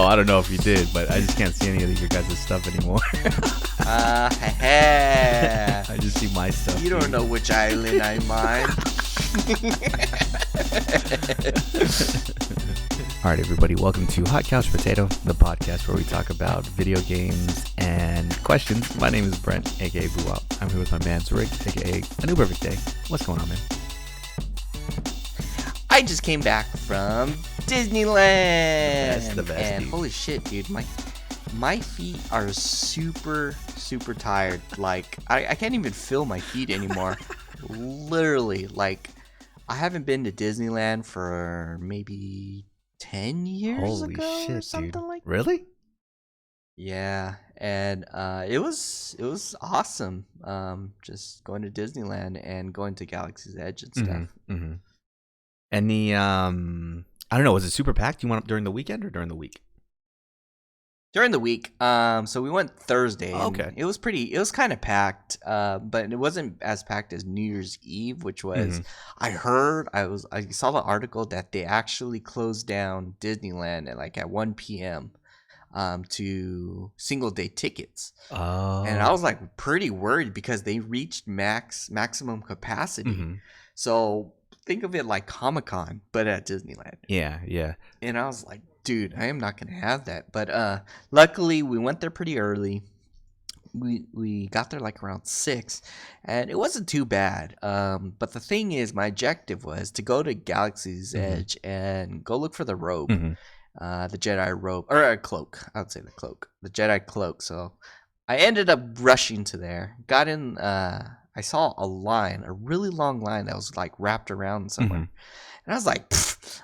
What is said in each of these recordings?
Well, I don't know if you did, but I just can't see any of your guys' stuff anymore. I just see my stuff. You don't know which island I'm on. All right, everybody, welcome to Hot Couch Potato, the podcast where we talk about video games and questions. My name is Brent, aka Boo Wop. I'm here with my man Rick, aka A New Perfect Day. What's going on, man? I just came back from Disneyland. That's the best. And dude. holy shit, dude, my feet are super tired. Like I can't even feel my feet anymore. Literally, like I haven't been to Disneyland for maybe 10 years Holy ago shit, or something dude. like that. Really? Yeah, and it was awesome. Just going to Disneyland and going to Galaxy's Edge and stuff. Mm-hmm. And the I don't know, was it super packed? You went up during the weekend or during the week? During the week, so we went Thursday. Oh, and okay. It was kind of packed, but it wasn't as packed as New Year's Eve, which was. Mhm. I saw the article that they actually closed down Disneyland at 1 p.m. To single day tickets, Oh. and I was like pretty worried because they reached maximum capacity. Mm-hmm. So think of it like Comic-Con, but at Disneyland. Yeah. And I was like, dude, I am not gonna have that. But luckily we went there pretty early. We got there like around 6, and it wasn't too bad. But the thing is, my objective was to go to Galaxy's Edge and go look for the robe, the Jedi robe, or a cloak. I would say the cloak, the Jedi cloak. So I ended up rushing to there. Got in. I saw a really long line that was like wrapped around somewhere. And I was like,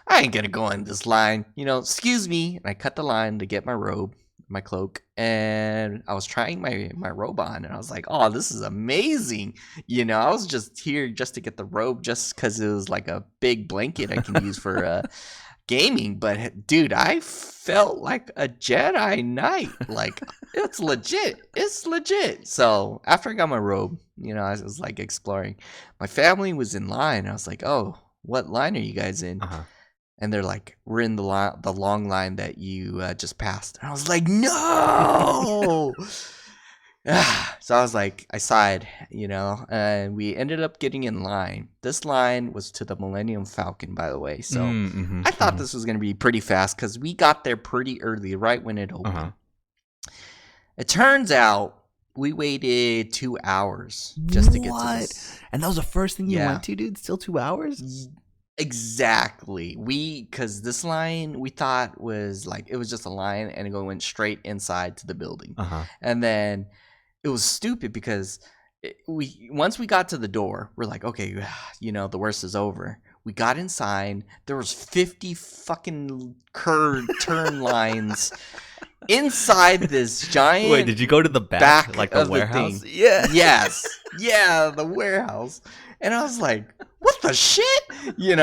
I ain't gonna go in this line, excuse me. And I cut the line to get my robe, my cloak, and I was trying my robe on, and I was like, oh, this is amazing. I was just here just to get the robe just because it was like a big blanket I can use for gaming. But dude, I felt like a Jedi Knight. Like it's legit. So after I got my robe, I was like exploring. My family was in line. I was like, oh, what line are you guys in? And they're like, we're in the long line that you just passed. And I was like, no. So I was like, I sighed, and we ended up getting in line. This line was to the Millennium Falcon, by the way. So I thought this was going to be pretty fast because we got there pretty early, right when it opened. It turns out we waited 2 hours just to get to this. And that was the first thing you went to, dude? Still 2 hours? Exactly. Because this line we thought was like, it was just a line and it went straight inside to the building. And then it was stupid because once we got to the door, we're like, okay, the worst is over. We got inside. There was 50 fucking turn lines inside this giant. Wait, did you go to the back like the warehouse? Yeah. Yes. Yeah, the warehouse. And I was like, what the shit? And then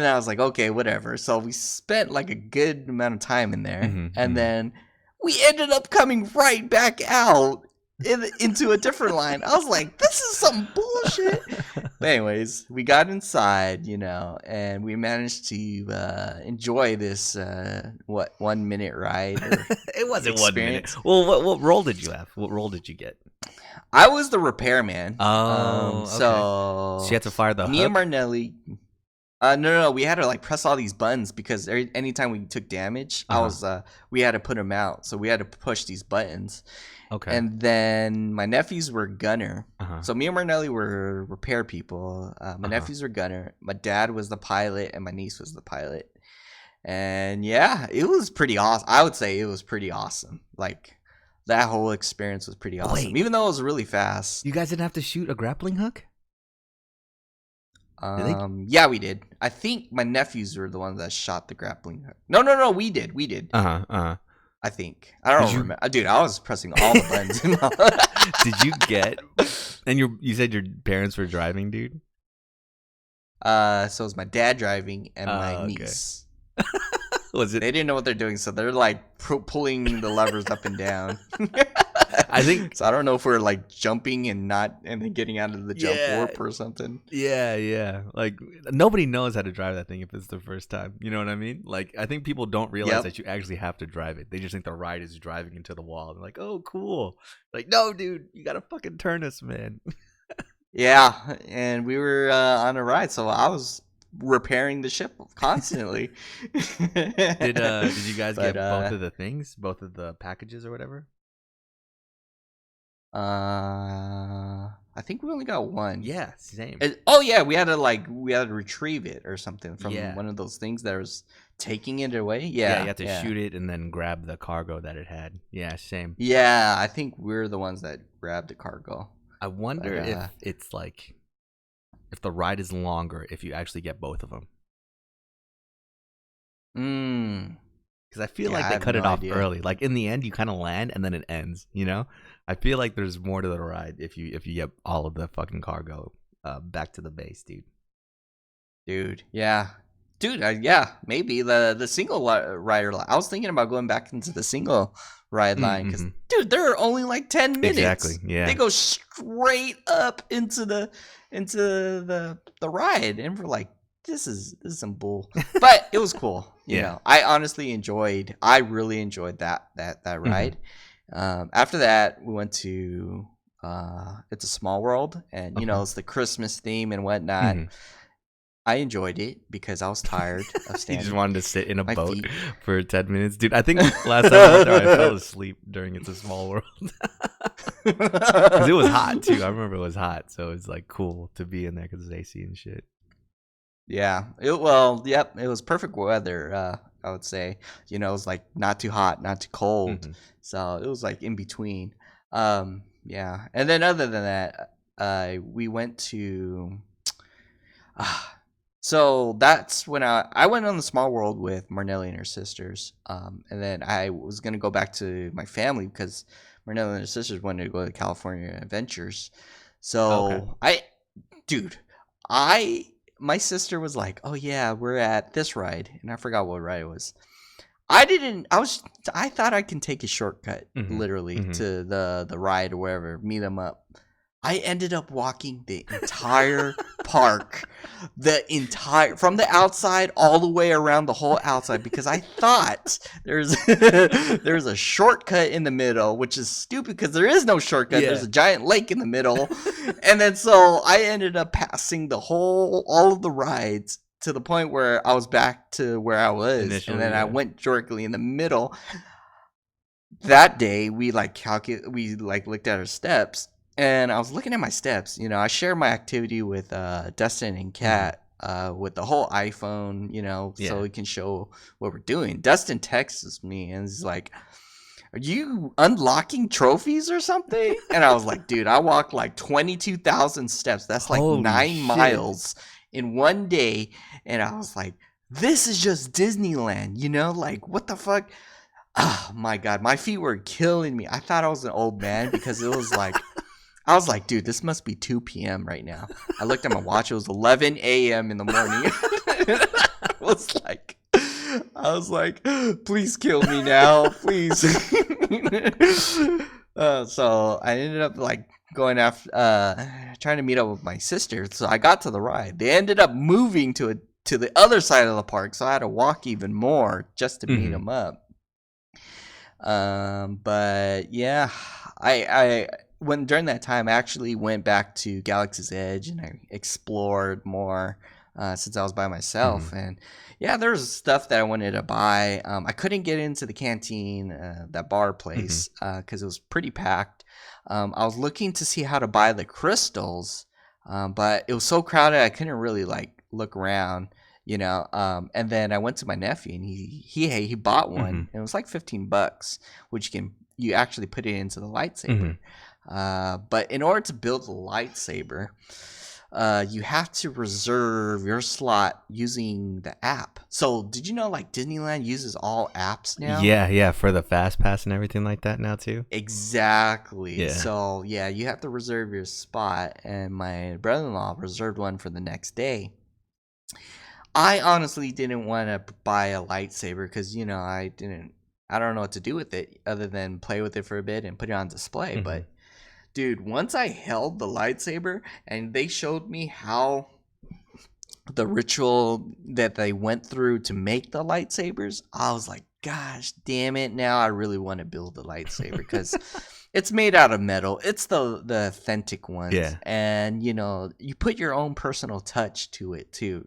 I was like, okay, whatever. So we spent like a good amount of time in there. And then we ended up coming right back out into a different line. I was like, this is some bullshit. But anyways, we got inside, and we managed to enjoy this 1 minute ride. It wasn't experience. 1 minute. Well, what role did you have? What role did you get? I was the repairman. Oh, okay. So you had to fire the me hook? and Marnelli. No, we had to like press all these buttons because anytime we took damage, we had to put them out. So we had to push these buttons. Okay. And then my nephews were gunner. So me and Marnelli were repair people. My nephews were gunner. My dad was the pilot, and my niece was the pilot. And yeah, it was pretty awesome. I would say it was pretty awesome. Like that whole experience was pretty awesome, even though it was really fast. You guys didn't have to shoot a grappling hook? Yeah, we did. I think my nephews were the ones that shot the grappling hook. No, we did. I think. I don't remember. Dude, I was pressing all the buttons. Did you get? And you said your parents were driving, dude? So it was my dad driving and my niece. Was it? They didn't know what they're doing, so they're like pulling the levers up and down. I think So I don't know if we're like jumping and then getting out of the jump Yeah. warp or something. Yeah. Like nobody knows how to drive that thing if it's the first time. You know what I mean? Like I think people don't realize Yep. that you actually have to drive it. They just think the ride is driving into the wall. They're like, "Oh, cool." Like, no, dude, you gotta fucking turn us, man. Yeah, and we were on a ride, so I was repairing the ship constantly. Did you guys But get both of the things, both of the packages or whatever? I think we only got one. Yeah, same. Oh yeah, we had to retrieve it or something from Yeah. one of those things that was taking it away. Yeah, Yeah, you have to shoot it and then grab the cargo that it had. Yeah, same. Yeah, I think we're the ones that grabbed the cargo. I wonder But, if it's like if the ride is longer if you actually get both of them. Because I feel Yeah, like I they have cut no it off idea. early. Like in the end, you kind of land and then it ends. You know, I feel like there's more to the ride if you get all of the fucking cargo back to the base, dude. Dude, yeah. Dude, yeah, maybe the single rider line. I was thinking about going back into the single ride line because, dude, there are only like 10 minutes. Exactly. Yeah. They go straight up into the ride, and we're like, this is some bull. But it was cool. You know, I really enjoyed that ride. After that, we went to It's a Small World, and you know, it's the Christmas theme and whatnot. I enjoyed it because I was tired of You standing. just wanted to sit in a My boat feet. for 10 minutes, dude. I think last time I went there, I fell asleep during It's a Small World because it was hot too. I remember it was hot, so it's like cool to be in there because it's AC and shit. Yeah. It was perfect weather. I would say, you know, it was like not too hot, not too cold, so it was like in between. Yeah. And then other than that, we went to. So that's when I went on the Small World with Marnelli and her sisters. And then I was gonna go back to my family because Marnelli and her sisters wanted to go to California Adventures. So my sister was like, "Oh yeah, we're at this ride," and I forgot what ride it was. I thought I can take a shortcut literally to the ride or wherever, meet them up. I ended up walking the entire park, from the outside all the way around the whole outside because I thought there's a shortcut in the middle, which is stupid because there is no shortcut. Yeah. There's a giant lake in the middle, and then so I ended up passing all of the rides to the point where I was back to where I was, Initially, and then yeah. I went directly in the middle. That day we looked at our steps. And I was looking at my steps. You know, I share my activity with Dustin and Kat with the whole iPhone, you know, so we can show what we're doing. Dustin texts me and is like, "Are you unlocking trophies or something?" And I was like, "Dude, I walked like 22,000 steps. That's like Holy 9 shit. miles in one day." And I was like, "This is just Disneyland, you know? Like, what the fuck?" Oh my God, my feet were killing me. I thought I was an old man because it was like, I was like, dude, this must be 2 p.m. right now. I looked at my watch. It was 11 a.m. in the morning. I was like, please kill me now, please. So I ended up like going after, trying to meet up with my sister. So I got to the ride. They ended up moving to the other side of the park, so I had to walk even more just to meet them up. But yeah, I during that time I actually went back to Galaxy's Edge and I explored more since I was by myself. And yeah, there was stuff that I wanted to buy. I couldn't get into the canteen, that bar place, because it was pretty packed. I was looking to see how to buy the crystals, but it was so crowded I couldn't really like look around. You know, and then I went to my nephew and he bought one and it was like $15, which you actually put it into the lightsaber. But in order to build the lightsaber, you have to reserve your slot using the app. So did you know like Disneyland uses all apps now? Yeah, for the fast pass and everything like that now too. Exactly. Yeah. So yeah, you have to reserve your spot, and my brother-in-law reserved one for the next day. I honestly didn't want to buy a lightsaber because, you know, I didn't I don't know what to do with it other than play with it for a bit and put it on display. But dude, once I held the lightsaber and they showed me how the ritual that they went through to make the lightsabers, I was like, gosh damn it, now I really want to build a lightsaber because it's made out of metal. It's the authentic ones. Yeah. And you put your own personal touch to it too,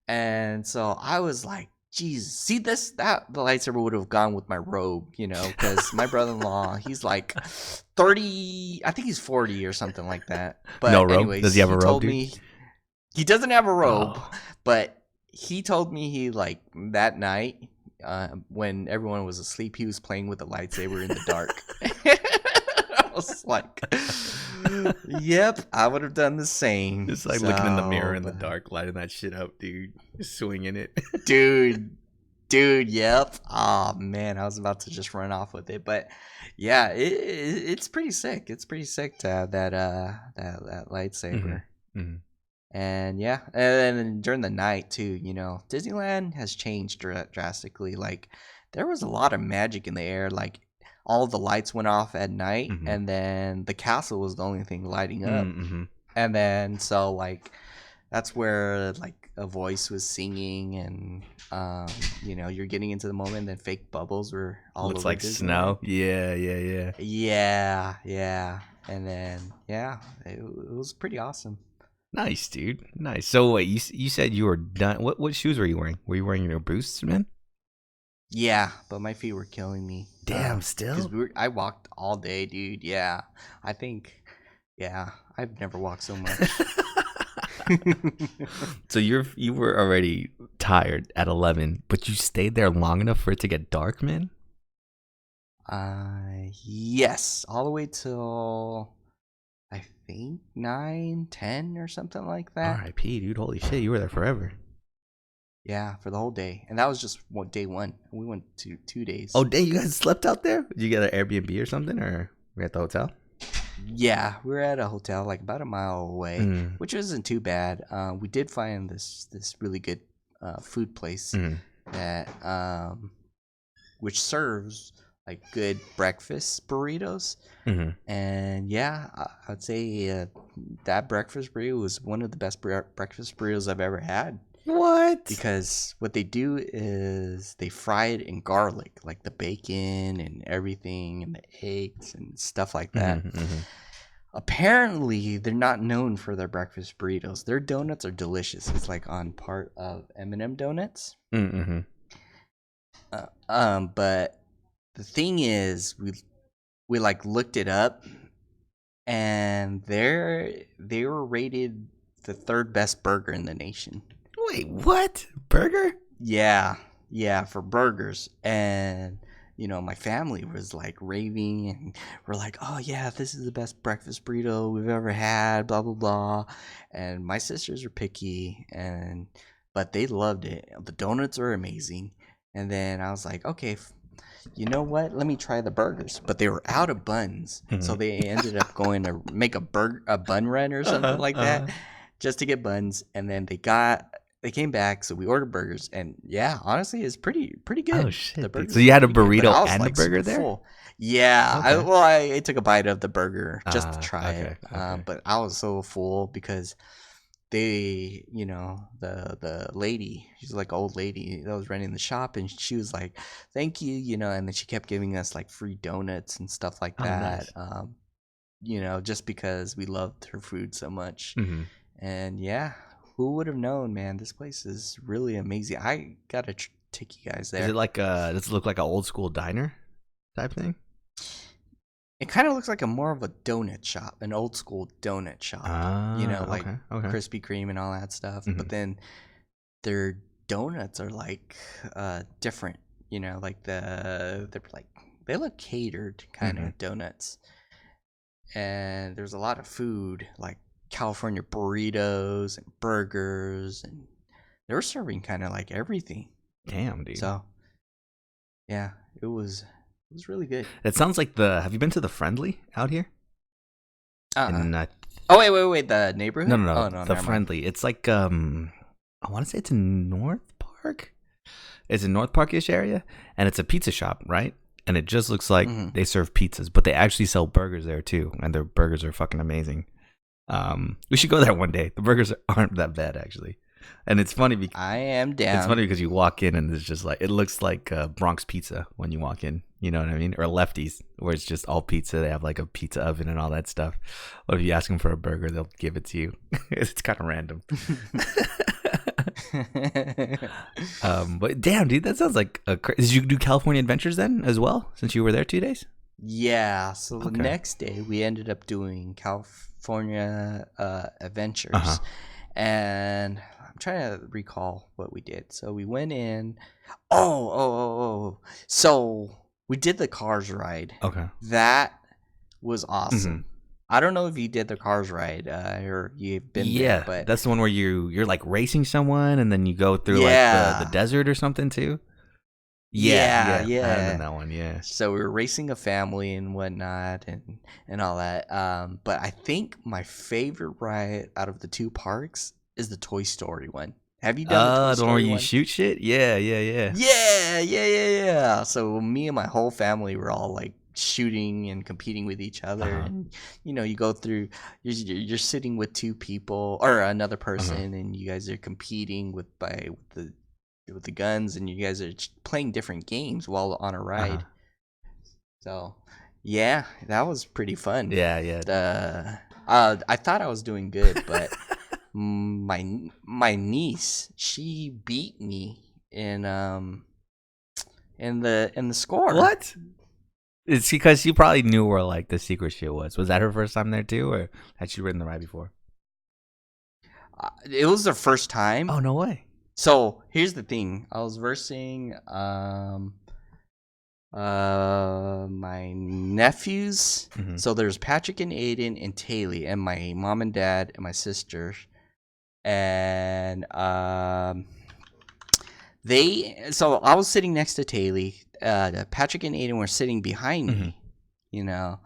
And so I was like, geez, see the lightsaber would have gone with my robe, because my brother-in-law, he's like 30, I think he's 40 or something like that. But no robe? anyways, Does he have a robe, told dude? me he doesn't have a robe, Oh. but he told me he that night when everyone was asleep, he was playing with a lightsaber in the dark. I was like, yep, I would have done the same. Just like looking in the mirror in the dark, lighting that shit up, dude. Swinging it. dude, yep. Oh man, I was about to just run off with it, but yeah, it's pretty sick. It's pretty sick to have that lightsaber. Mm-hmm. And yeah, and then during the night too, Disneyland has changed drastically. Like there was a lot of magic in the air. Like all the lights went off at night, and then the castle was the only thing lighting up. And then so like that's where like a voice was singing, and you're getting into the moment. And fake bubbles were all looks over like Disneyland. snow. Yeah. Yeah. And then yeah, it was pretty awesome. Nice, dude. Nice. So wait, you said you were done. What shoes were you wearing? Were you wearing your boosts, man? Yeah, but my feet were killing me. Damn, still? Because I walked all day, dude. Yeah, I think. Yeah, I've never walked so much. So you were already tired at 11, but you stayed there long enough for it to get dark, man? Yes, all the way till I think 9, 10 or something like that. R.I.P., dude. Holy shit, you were there forever. Yeah, for the whole day, and that was just day one. We went to 2 days. Oh, dang! You guys slept out there? Did you get an Airbnb or something, or were you at the hotel? Yeah, we were at a hotel like about a mile away, which isn't too bad. We did find this really good food place that which serves like good breakfast burritos. And yeah, I'd say that breakfast burrito was one of the best breakfast burritos I've ever had. What? Because what they do is they fry it in garlic, like the bacon and everything, and the eggs and stuff like that. Apparently, they're not known for their breakfast burritos. Their donuts are delicious. It's like on part of M&M donuts. But the thing is, we like looked it up, and they were rated the third best burger in the nation. Wait, what? Burger? Yeah, for burgers. And my family was like raving, and we're like, oh yeah, this is the best breakfast burrito we've ever had, blah blah blah. And my sisters are picky, but they loved it. The donuts are amazing. And then I was like, okay, you know what? Let me try the burgers. But they were out of buns, so they ended up going to make a bun run or something like that, just to get buns. And then they came back, so we ordered burgers, and yeah, honestly, it's pretty good. Oh shit! So you had a burrito and a burger there? Full. Yeah, Okay. I took a bite of the burger just to try okay. it. But I was so full because they, the lady, she's like an old lady that was running the shop, and she was like, "Thank you," and then she kept giving us like free donuts and stuff like that. Nice. Just because we loved her food so much, and yeah. Who would have known, man? This place is really amazing. I gotta take you guys there. Is it like does it look like an old school diner type thing? It kind of looks like more of a donut shop, an old school donut shop. Like Krispy Kreme and all that stuff. But then their donuts are like different. Like they look catered kind of donuts. And there's a lot of food, like California burritos and burgers, and they were serving kind of like everything. Damn, dude. So yeah, it was really good. It sounds like have you been to the Friendly out here? Oh wait, the neighborhood? No. Oh, no, the Friendly. It's like I want to say it's in North Park. It's in North Park-ish area, and it's a pizza shop, right? And it just looks like Mhm. they serve pizzas, but they actually sell burgers there too, and their burgers are fucking amazing. We should go there one day. The burgers aren't that bad actually, and it's funny because I am down. it's funny because you walk in and it's just like it looks like Bronx Pizza when you walk in. You know what I mean? Or Lefties, where it's just all pizza. They have like a pizza oven and all that stuff. But if you ask them for a burger, they'll give it to you. It's kind of random. But damn, dude, that sounds like did you do California Adventures then as well? Since you were there 2 days. Yeah, so the Okay. next day we ended up doing California Adventures, Uh-huh. and I'm trying to recall what we did. So we went in. So we did the Cars ride. Okay. That was awesome. Mhm. I don't know if you did the Cars ride or you've been Yeah, there, but that's the one where you're like racing someone and then you go through Yeah. like the desert or something too. Yeah, I yeah. remember that one. Yeah. So we were racing a family and whatnot and all that. But I think my favorite ride out of the two parks is the Toy Story one. Have you done the Toy The one where Story you one? shoot shit. Yeah. Yeah. So me and my whole family were all like shooting and competing with each other, Uh-huh. and you go through. You're sitting with two people or another person, and you guys are competing with the guns, and you guys are playing different games while on a ride. Uh-huh. So yeah, that was pretty fun. Yeah. I thought I was doing good, but my niece, she beat me in the score. What? It's because she probably knew where like the secret shit was. Was that her first time there too, or had she ridden the ride before? It was the first time. Oh no way. So here's the thing: I was versing my nephews. Mhm. So there's Patrick and Aiden and Taylor, and my mom and dad and my sister, and So I was sitting next to Taylor. Patrick and Aiden were sitting behind me. Mhm. You know,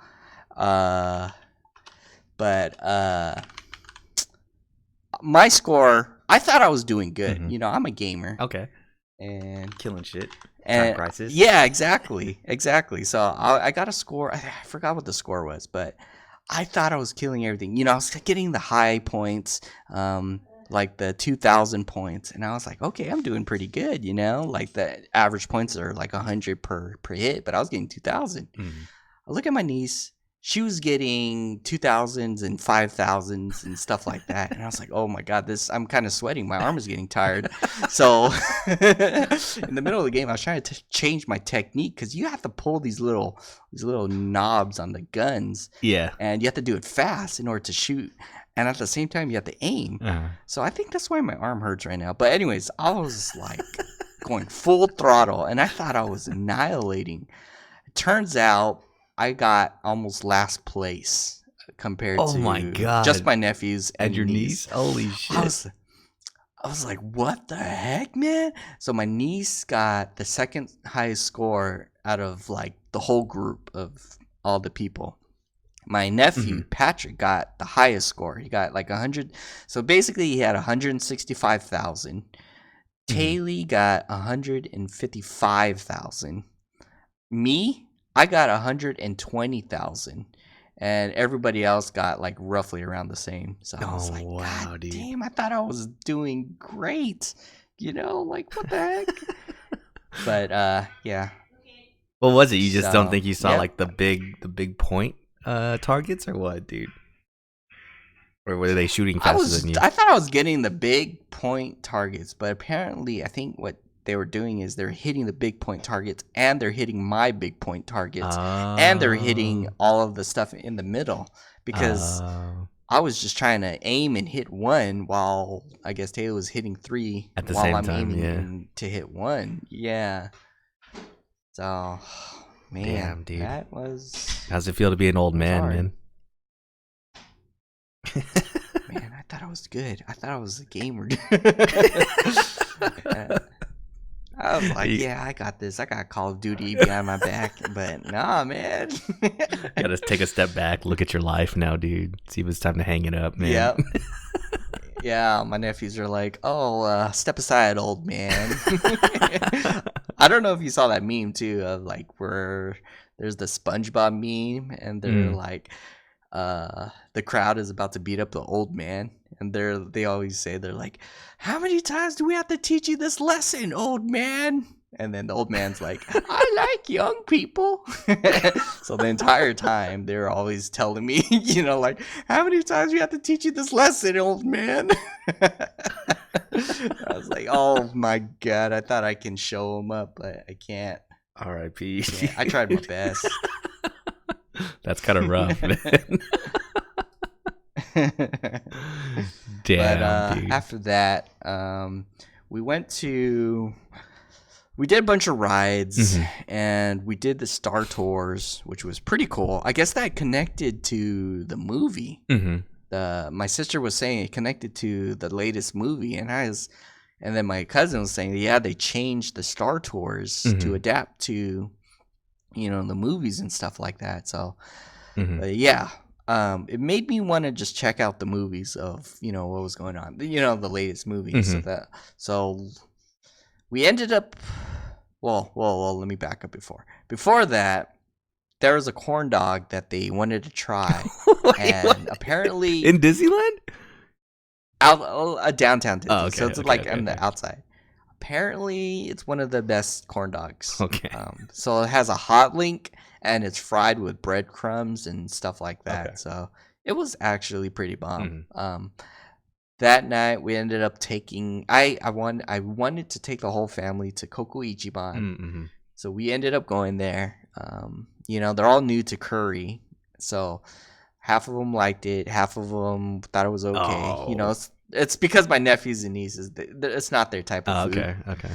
my score, I thought I was doing good. Mhm. I'm a gamer, Okay. and Killing shit. and Crisis. yeah, exactly. So I got a score. I forgot what the score was, but I thought I was killing everything. I was getting the high points, like the 2,000 points, and I was like, okay, I'm doing pretty good. Like the average points are like 100 per hit, but I was getting 2,000. Mhm. I look at my niece. She was getting 2,000s and 5,000s and stuff like that, and I was like, "Oh my god, I'm kind of sweating. My arm is getting tired." So, in the middle of the game, I was trying to change my technique because you have to pull these little knobs on the guns, Yeah. and you have to do it fast in order to shoot, and at the same time, you have to aim. Uh-huh. So I think that's why my arm hurts right now. But anyways, I was like going full throttle, and I thought I was annihilating. It turns out I got almost last place compared Oh to my God. just my nephews And your niece? Holy shit. I was like, what the heck, man? So my niece got the second highest score out of like the whole group of all the people. My nephew, Patrick, got the highest score. He got like 100. So basically, he had 165,000. Taylor got 155,000. Me, I got 120,000. And everybody else got like roughly around the same. So I was Oh, like, wow, God dude. damn, I thought I was doing great. Like what the heck? But yeah. What was it? You just don't So, think you saw yeah. like the big point targets or what, dude? Or were they shooting faster than you? I thought I was getting the big point targets, but apparently I think what they were doing is they're hitting the big point targets and they're hitting my big point targets and they're hitting all of the stuff in the middle because I was just trying to aim and hit one while I guess Taylor was hitting three At the while same I'm time, aiming yeah. to hit one. Yeah. So, man, Damn, dude. that was How's it feel to be an old man, hard. man? Man, I thought I was good. I thought I was a gamer. I was like, yeah, I got this. I got Call of Duty behind my back. But nah, man. You gotta take a step back, look at your life now, dude. See if it's time to hang it up, man. Yep. Yeah, my nephews are like, "Oh, step aside, old man." I don't know if you saw that meme too of like where there's the SpongeBob meme and they're Mm. like, the crowd is about to beat up the old man, and they always say they're like, "How many times do we have to teach you this lesson, old man?" And then the old man's like, "I like young people." So the entire time they're always telling me, like, "How many times we have to teach you this lesson, old man?" I was like, "Oh my god!" I thought I can show them up, but I can't. R.I.P. Yeah, I tried my best. That's kind of rough, man. But Damn, dude. after that, we did a bunch of rides, and we did the Star Tours, which was pretty cool. I guess that connected to the movie. My sister was saying it connected to the latest movie, and then my cousin was saying, yeah, they changed the Star Tours to adapt to, the movies and stuff like that. So, yeah. It made me want to just check out the movies of, what was going on, the latest movies. So we ended up, well, let me back up before that, there was a corn dog that they wanted to try. And what? Apparently In Disneyland? out downtown Disney. Oh, okay, So it's okay, like okay, on the okay. outside. Apparently it's one of the best corn dogs. Okay. So it has a hot link and it's fried with breadcrumbs and stuff like that. Okay. So it was actually pretty bomb. That night we ended up taking I wanted to take the whole family to Koko Ichiban. So we ended up going there. They're all new to curry. So half of them liked it, half of them thought it was okay. Oh. It's because my nephews and nieces, it's not their type of food. Okay.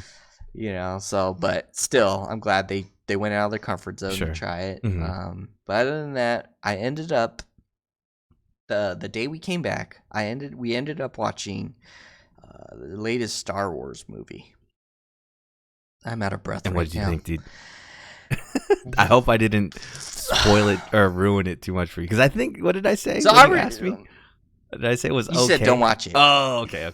So, but still, I'm glad they went out of their comfort zone to try it. But other than that, I ended up, the day we came back, we ended up watching the latest Star Wars movie. I'm out of breath And right what did you now. think, dude? I hope I didn't spoil it or ruin it too much for you. Because I think, what did I say? So when you asked me? What did I say? It was You okay. said don't watch it. Oh, okay.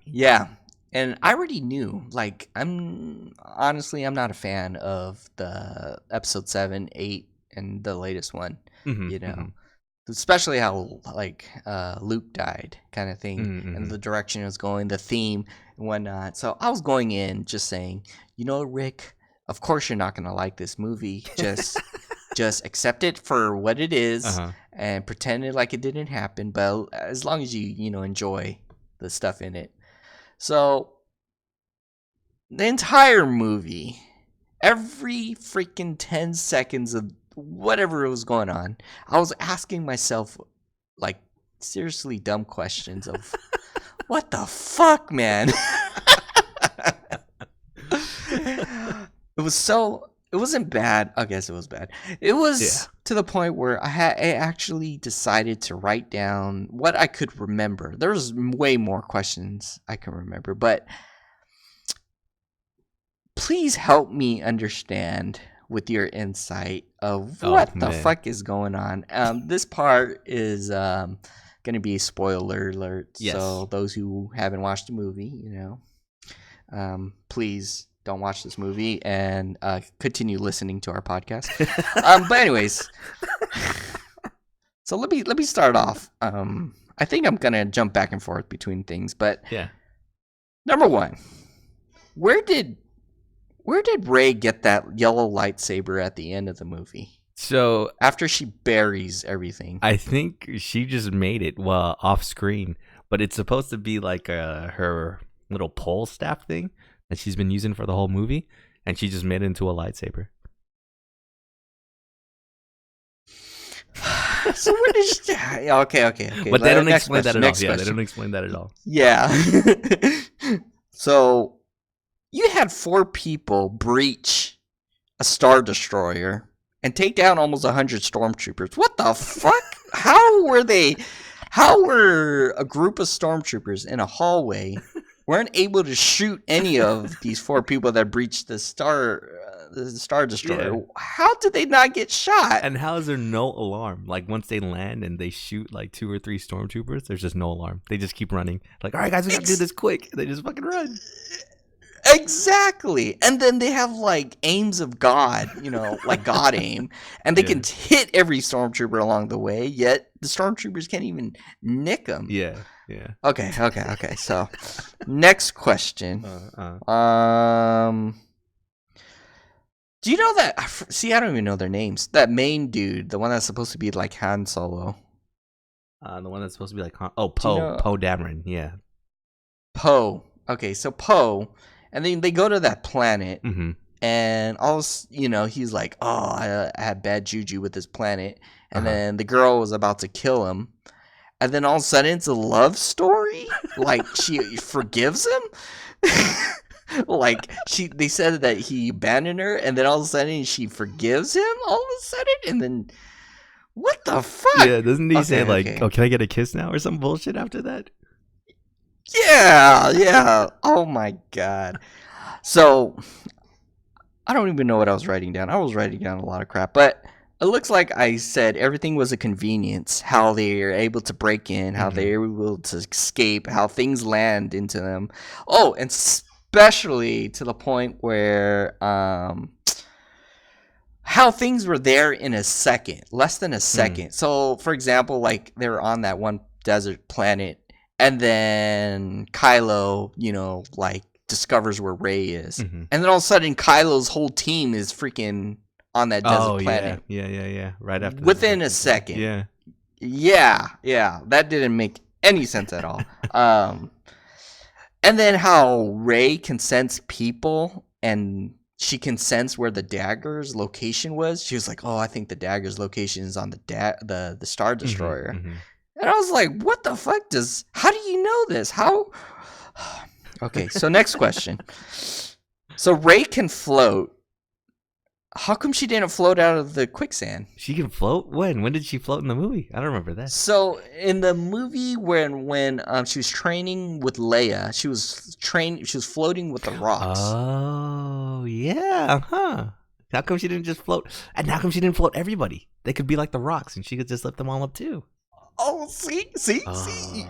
Yeah. And I already knew, like, I'm not a fan of the episode 7, 8, and the latest one, especially how, like, Luke died kind of thing, and the direction it was going, the theme and whatnot. So I was going in just saying, Rick, of course you're not going to like this movie. Just accept it for what it is and pretend it like it didn't happen. But as long as you enjoy the stuff in it. So the entire movie, every freaking 10 seconds of whatever was going on, I was asking myself, like, seriously dumb questions of, what the fuck, man? It wasn't bad. I guess it was bad. It was to the point where I actually decided to write down what I could remember. There was way more questions I can remember, but please help me understand with your insight of what the fuck is going on. This part is going to be spoiler alert. Yes. So those who haven't watched the movie, please don't watch this movie and continue listening to our podcast. But anyways, so let me start off. I think I'm gonna jump back and forth between things, but number one, where did Rey get that yellow lightsaber at the end of the movie? So after she buries everything, I think she just made it off screen, but it's supposed to be like her little pole staff thing that she's been using for the whole movie, and she just made it into a lightsaber. So where did she... Okay. But they don't explain that at all. Yeah, they don't explain that at all. Yeah. So you had 4 people breach a Star Destroyer and take down almost 100 stormtroopers. What the fuck? How were a group of stormtroopers in a hallway weren't able to shoot any of these 4 people that breached the Star Star Destroyer. How did they not get shot? And how is there no alarm? Like once they land and they shoot like 2 or 3 stormtroopers, there's just no alarm. They just keep running. Like, all right, guys, we gotta do this quick. They just fucking run. Exactly. And then they have like aims of God, like God aim, and they can hit every stormtrooper along the way, yet the stormtroopers can't even nick them. Yeah. Okay. So, next question. Do you know that? See, I don't even know their names. That main dude, the one that's supposed to be like Han Solo. The one that's supposed to be like Han. Oh, Poe. Poe Dameron. Yeah. Poe. Okay, so Poe. And then they go to that planet, and he's like, "Oh, I had bad juju with this planet," and then the girl was about to kill him, and then all of a sudden it's a love story. Like she forgives him. Like they said that he abandoned her, and then all of a sudden she forgives him. All of a sudden, and then what the fuck? Yeah, doesn't he say like, "Oh, can I get a kiss now?" or some bullshit after that? Yeah. Oh my god. So I don't even know what I was writing down. I was writing down a lot of crap, but it looks like I said everything was a convenience. How they are able to break in, how they are able to escape, how things land into them. Oh, and especially to the point where how things were there in a second, less than a second. So, for example, like they were on that one desert planet. And then Kylo, like discovers where Rey is. And then all of a sudden Kylo's whole team is freaking on that desert planet. Yeah. Right after. Within a second. Yeah. Yeah. That didn't make any sense at all. And then how Rey can sense people and she can sense where the dagger's location was. She was like, "Oh, I think the dagger's location is on the Star Destroyer." And I was like, what the fuck how do you know this? How? Okay, so next question. So Rey can float. How come she didn't float out of the quicksand? She can float? When did she float in the movie? I don't remember that. So in the movie when she was training with Leia, she was floating with the rocks. Oh, yeah, huh. How come she didn't just float? And how come she didn't float everybody? They could be like the rocks and she could just lift them all up too. Oh, see.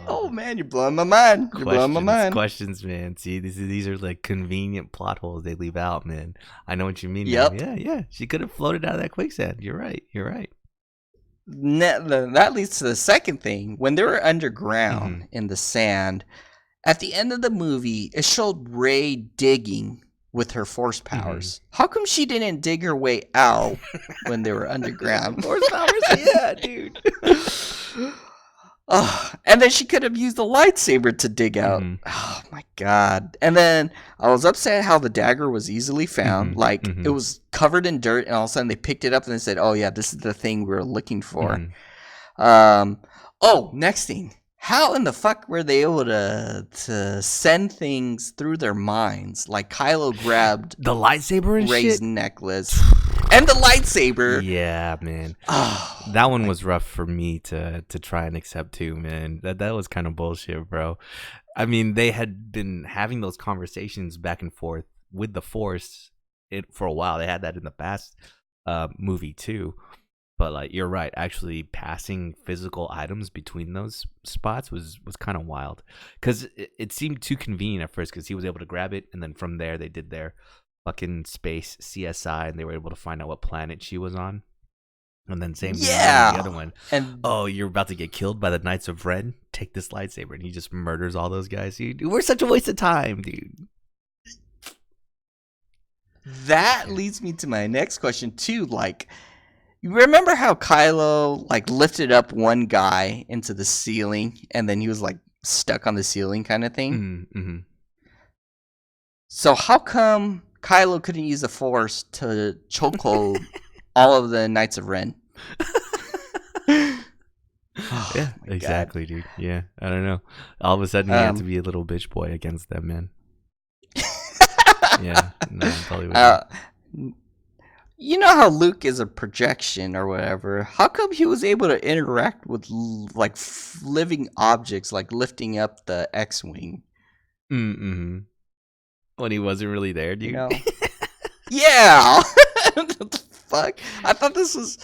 Oh man, you're blowing my mind. Questions, man. See, these are like convenient plot holes they leave out, man. I know what you mean. Yep. Man. Yeah. She could have floated out of that quicksand. You're right. That leads to the second thing. When they were underground in the sand, at the end of the movie, it showed Rey digging with her force powers. How come she didn't dig her way out when they were underground? Force powers? Yeah, dude. And then she could have used the lightsaber to dig out. Oh my god. And then I was upset how the dagger was easily found. It was covered in dirt, and all of a sudden they picked it up and they said, "Oh yeah, this is the thing we were looking for." Next thing. How in the fuck were they able to send things through their minds? Like Kylo grabbed the lightsaber and Rey's necklace and the lightsaber. Yeah, man. That one was rough for me to try and accept too, man. That was kind of bullshit, bro. I mean, they had been having those conversations back and forth with the Force for a while. They had that in the past movie too. But like you're right, actually passing physical items between those spots was kind of wild, because it seemed too convenient at first, because he was able to grab it, and then from there they did their fucking space CSI, and they were able to find out what planet she was on, and then same thing with the other one. And you're about to get killed by the Knights of Ren. Take this lightsaber, and he just murders all those guys. Dude, we're such a waste of time, dude. That leads me to my next question too, like. You remember how Kylo lifted up one guy into the ceiling and then he was stuck on the ceiling kind of thing? So how come Kylo couldn't use the Force to chokehold all of the Knights of Ren? Yeah, exactly, dude. Yeah, I don't know. All of a sudden he had to be a little bitch boy against them, man. Yeah, no, I'm totally with you. You know how Luke is a projection or whatever. How come he was able to interact with living objects, like lifting up the X-wing? When he wasn't really there, dude. Yeah. What the fuck? I thought this was.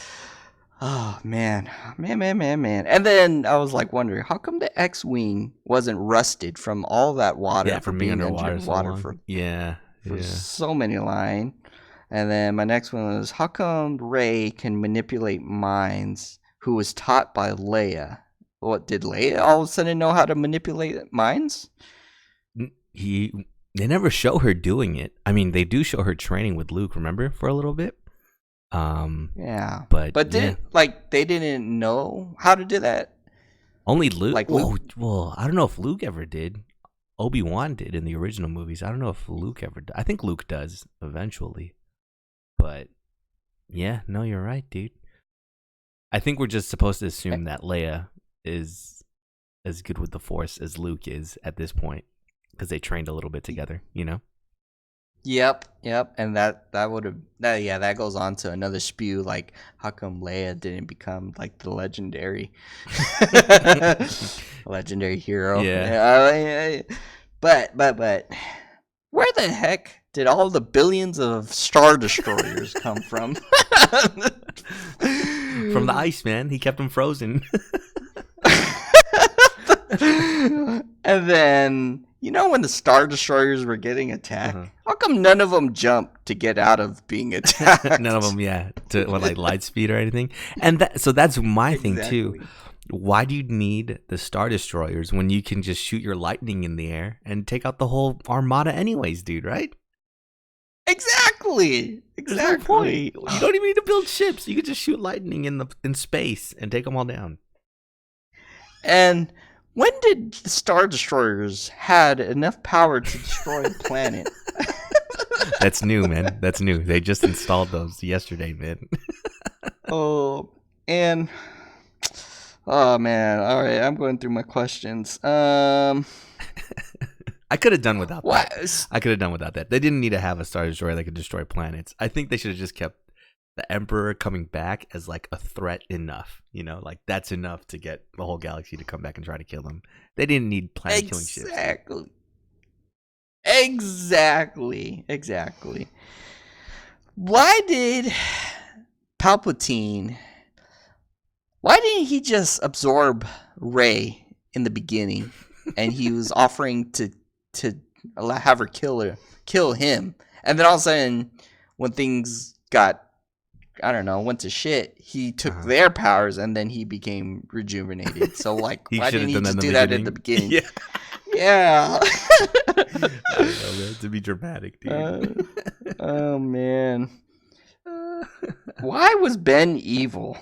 Oh man, man. And then I was like wondering, how come the X-wing wasn't rusted from all that water Yeah, for from being being underwater so underwater long. for Yeah. so many line? And then my next one was, how come Rey can manipulate minds who was taught by Leia? What, did Leia all of a sudden know how to manipulate minds? They never show her doing it. I mean, they do show her training with Luke, remember, for a little bit. Yeah, but didn't like they didn't know how to do that? Only Luke. Like Luke? Well, I don't know if Luke ever did. Obi-Wan did in the original movies. I don't know if Luke ever did. I think Luke does eventually. But yeah, no, you're right, dude. I think we're just supposed to assume that Leia is as good with the Force as Luke is at this point, because they trained a little bit together, you know? Yep, and that would have that goes on to another spew, like how come Leia didn't become like the legendary hero? Yeah. But where the heck did all the billions of Star Destroyers come from? From the ice, man. He kept them frozen. And then, you know, when the Star Destroyers were getting attacked, how come none of them jumped to get out of being attacked? None of them, yeah, to like light speed or anything. And so that's my thing too. Why do you need the Star Destroyers when you can just shoot your lightning in the air and take out the whole armada anyways, dude, right? Exactly. No point. You don't even need to build ships. You can just shoot lightning in space and take them all down. And when did the Star Destroyers had enough power to destroy a planet? That's new, man. That's new. They just installed those yesterday, man. Oh man. All right, I'm going through my questions. I could have done without What? that. I could have done without that. They didn't need to have a Star Destroyer that could destroy planets. I think they should have just kept the Emperor coming back as like a threat enough. You know, like that's enough to get the whole galaxy to come back and try to kill them. They didn't need planet-killing ships. Exactly. Why did Palpatine... Why didn't he just absorb Rey in the beginning, and he was offering to have her kill him, and then all of a sudden, when things got, I don't know, went to shit, he took their powers, and then he became rejuvenated. So like, why didn't he just do that at the beginning? Yeah. I don't know, man, to be dramatic, dude. Oh man. Why was Ben evil?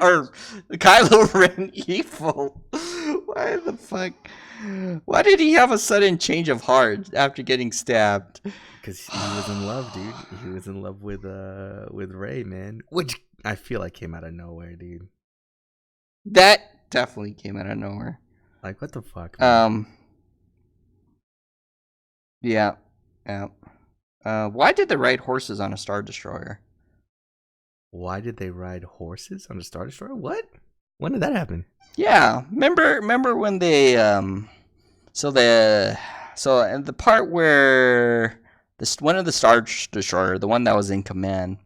Or Kylo Ren evil? Why the fuck? Why did he have a sudden change of heart after getting stabbed? Because he was in love, dude. He was in love with Rey, man. Which I feel like came out of nowhere, dude. That definitely came out of nowhere. Like, what the fuck, man? Yeah. Why did they ride horses on a Star Destroyer? Why did they ride horses on a Star Destroyer? What? When did that happen? Yeah, remember when they and the part where one of the Star Destroyer, the one that was in command,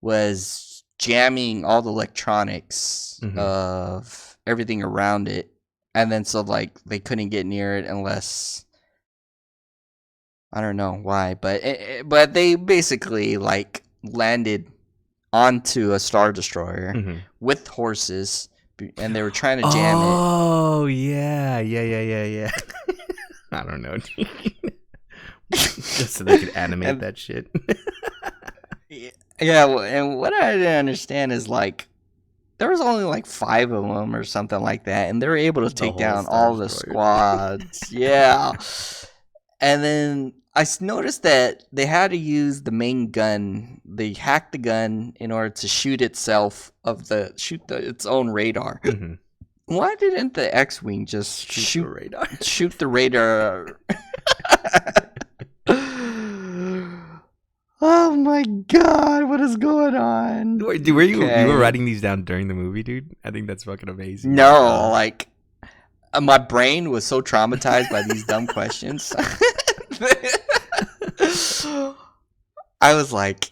was jamming all the electronics of everything around it, and then so like they couldn't get near it unless, I don't know why, but they basically like landed onto a Star Destroyer with horses, and they were trying to jam it. Oh, yeah. I don't know. Just so they could animate that shit. Yeah, and what I didn't understand is like, there was only like 5 of them or something like that, and they were able to take down all the squads. Yeah. And then I noticed that they had to use the main gun. They hacked the gun in order to shoot itself its own radar. Why didn't the X-wing just shoot the radar? Oh my god, what is going on? Wait, dude, you were writing these down during the movie, dude? I think that's fucking amazing. No, like my brain was so traumatized by these dumb questions. I was like,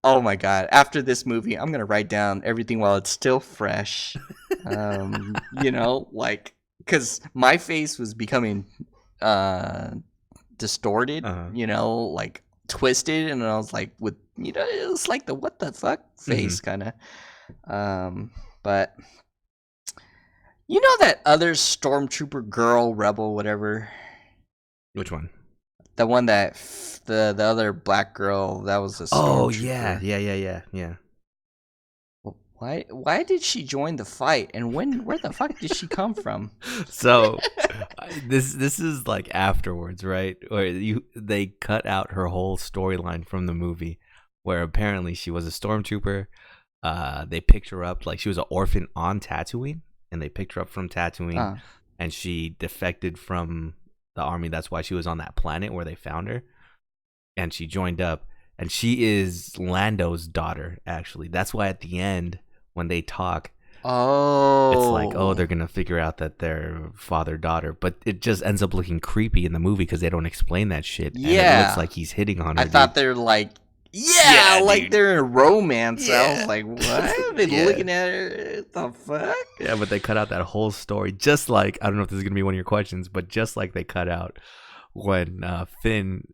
oh my god! After this movie, I'm gonna write down everything while it's still fresh. Like because my face was becoming distorted, Uh-huh. like twisted, and I was like, it was like the what the fuck face kind of. But that other stormtrooper girl, rebel, whatever, Which one? the one that the other black girl that was a Oh stormtrooper. yeah. Why did she join the fight, and where the fuck did she come from? So this is like afterwards, right? Where they cut out her whole storyline from the movie, where apparently she was a stormtrooper. They picked her up like she was an orphan on Tatooine, and they picked her up from Tatooine, and she defected from the army. That's why she was on that planet where they found her, and she joined up. And she is Lando's daughter, actually. That's why at the end, when they talk, it's like, oh, they're gonna figure out that they're father-daughter, but it just ends up looking creepy in the movie because they don't explain that shit. Yeah, and it looks like he's hitting on her. I thought they're like, like dude. they're in a romance. Yeah. I was like, what? They're looking at her. What the fuck? Yeah, but they cut out that whole story. Just like, I don't know if this is gonna be one of your questions, but just like they cut out when Finn,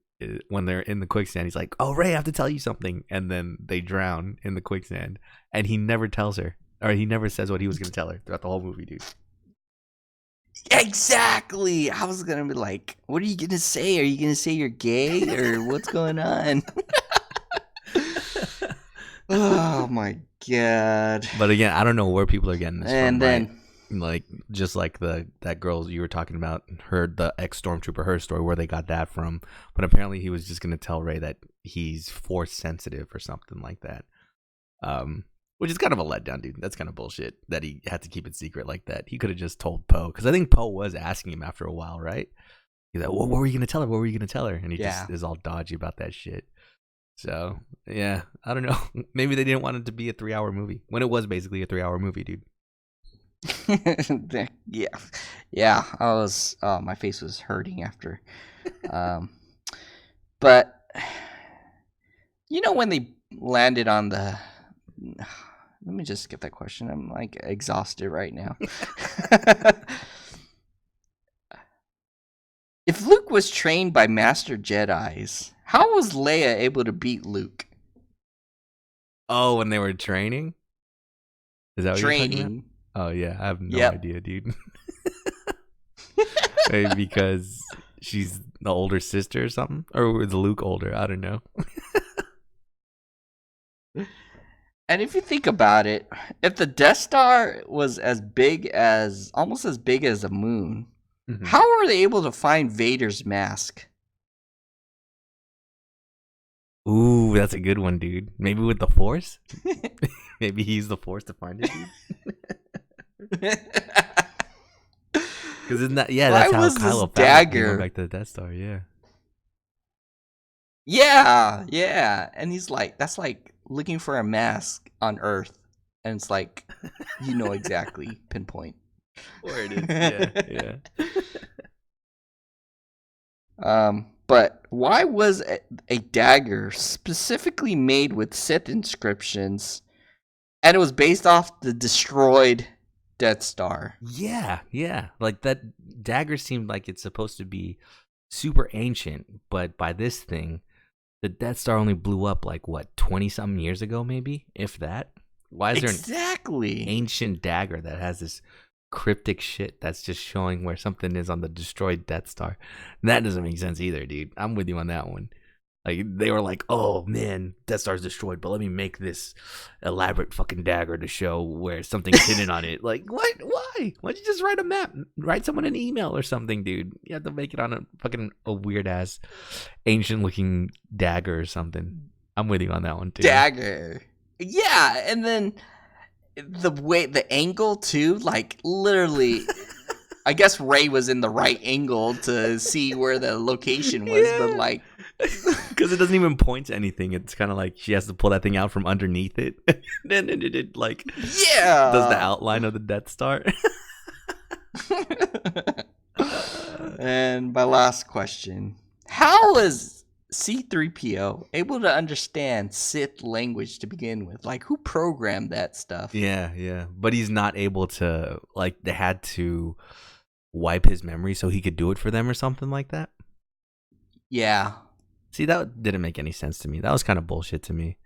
when they're in the quicksand, he's like, oh, Rey, I have to tell you something, and then they drown in the quicksand, and he never tells her. Or he never says what he was going to tell her throughout the whole movie, dude. Exactly. I was going to be like, what are you going to say? Are you going to say you're gay or what's going on? Oh, my God. But again, I don't know where people are getting this and from, then, right? Like, just like that girl you were talking about, the ex-stormtrooper, her story, where they got that from. But apparently he was just going to tell Rey that he's force sensitive or something like that. Which is kind of a letdown, dude. That's kind of bullshit that he had to keep it secret like that. He could have just told Poe, because I think Poe was asking him after a while, right? He's like, what were you going to tell her? What were you going to tell her? And he just is all dodgy about that shit. So, yeah, I don't know. Maybe they didn't want it to be a 3-hour movie when it was basically a 3-hour movie, dude. Yeah. My face was hurting after. But, when they landed on the... Let me just skip that question. I'm like exhausted right now. If Luke was trained by Master Jedis, how was Leia able to beat Luke? Oh, when they were training? Is that what you're talking about? Training. Oh, yeah. I have no idea, dude. Maybe because she's the older sister or something? Or is Luke older? I don't know. And if you think about it, if the Death Star was almost as big as a moon, how were they able to find Vader's mask? Ooh, that's a good one, dude. Maybe with the Force? Maybe he used the Force to find it, dude. Because isn't that... Yeah, that's how Kylo found it. Going back to the Death Star, yeah. Yeah. And he's like, that's like looking for a mask on Earth, and it's like, exactly, pinpoint where it is. Yeah. But why was a dagger specifically made with Sith inscriptions, and it was based off the destroyed Death Star? Yeah. Like, that dagger seemed like it's supposed to be super ancient, but by this thing, the Death Star only blew up like, what, 20-something years ago, maybe? If that? Why is there an ancient dagger that has this cryptic shit that's just showing where something is on the destroyed Death Star? That doesn't make sense either, dude. I'm with you on that one. Like, they were like, oh, man, Death Star's destroyed, but let me make this elaborate fucking dagger to show where something's hidden on it. Like, what? Why? Why don't you just write a map? Write someone an email or something, dude. You have to make it on a weird-ass, ancient-looking dagger or something. I'm with you on that one, too. Dagger. Yeah, and then the angle, too, like, literally... I guess Rey was in the right angle to see where the location was, but like... Because it doesn't even point to anything. It's kind of like she has to pull that thing out from underneath it. Then it like... Yeah! Does the outline of the Death Star. And my last question. How is C3PO able to understand Sith language to begin with? Like, who programmed that stuff? Yeah. But he's not able to, like, they had to wipe his memory so he could do it for them or something like that. Yeah. See, that didn't make any sense to me. That was kind of bullshit to me.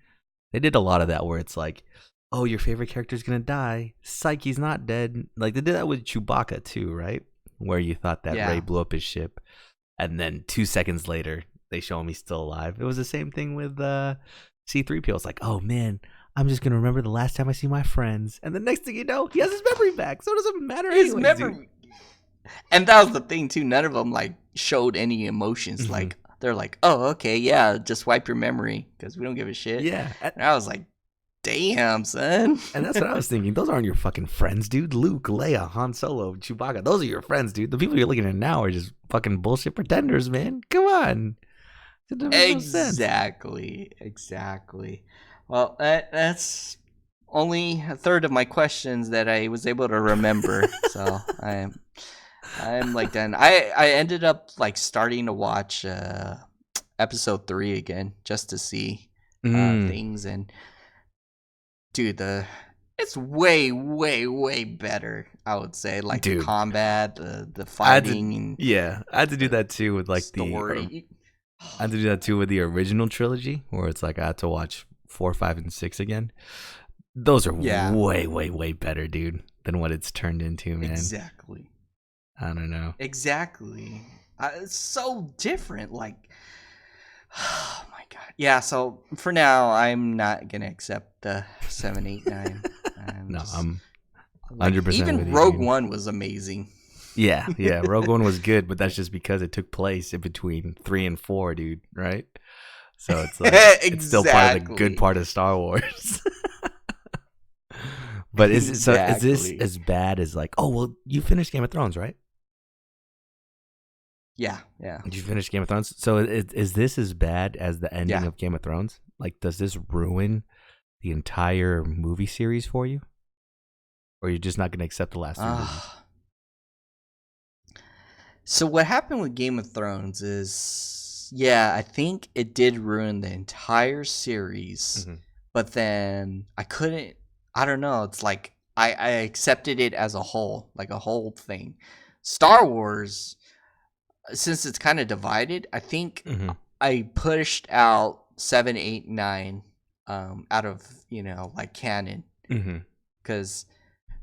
They did a lot of that where it's like, oh, your favorite character's gonna die. Psyche, he's not dead. Like, they did that with Chewbacca too, right? Where you thought that Yeah. Rey blew up his ship, and then 2 seconds later, they show him he's still alive. It was the same thing with C-3PO. It's like, oh man, I'm just gonna remember the last time I see my friends, and the next thing you know, he has his memory back. So it doesn't matter His anyways, memory. dude. And that was the thing too. None of them like showed any emotions. Mhm. Like they're like, "Oh, okay, yeah, just wipe your memory because we don't give a shit." Yeah, And I was like, "Damn, son." and that's what I was thinking. Those aren't your fucking friends, dude. Luke, Leia, Han Solo, Chewbacca. Those are your friends, dude. The people you're looking at now are just fucking bullshit pretenders, man. Come on. It doesn't make no sense. Exactly. Well, that's only a third of my questions that I was able to remember. So I'm like done. I ended up like starting to watch episode 3 again just to see things, and dude, it's way better. I would say, like, Dude. the combat, the fighting, and Yeah, I had to do that too with like story. I had to do that too with the original trilogy, where it's like I had to watch 4, 5, and 6 again. Those are Yeah. way better, dude, than what it's turned into, man. Exactly. I don't know. Exactly. It's so different. Like, oh my god. Yeah. So for now, I'm not gonna accept the 7, 8, 9. No, I'm like, 100% even with you, Rogue dude. One was amazing. Yeah. Rogue One was good, but that's just because it took place in between 3 and 4, dude. Right? So it's like it's still part of the good Exactly. part of Star Wars. But is this Exactly. as bad as like? Oh well, you finished Game of Thrones, right? Yeah. Did you finish Game of Thrones? So is this as bad as the ending Yeah. of Game of Thrones? Like, does this ruin the entire movie series for you, or you're just not going to accept the last 2 movies? So what happened with Game of Thrones is, yeah, I think it did ruin the entire series, Mhm. but then I couldn't. I don't know. It's like I accepted it as a whole, like a whole thing. Star Wars, since it's kind of divided, I think Mhm. I pushed out 7, 8, 9 out of like canon, Mhm. because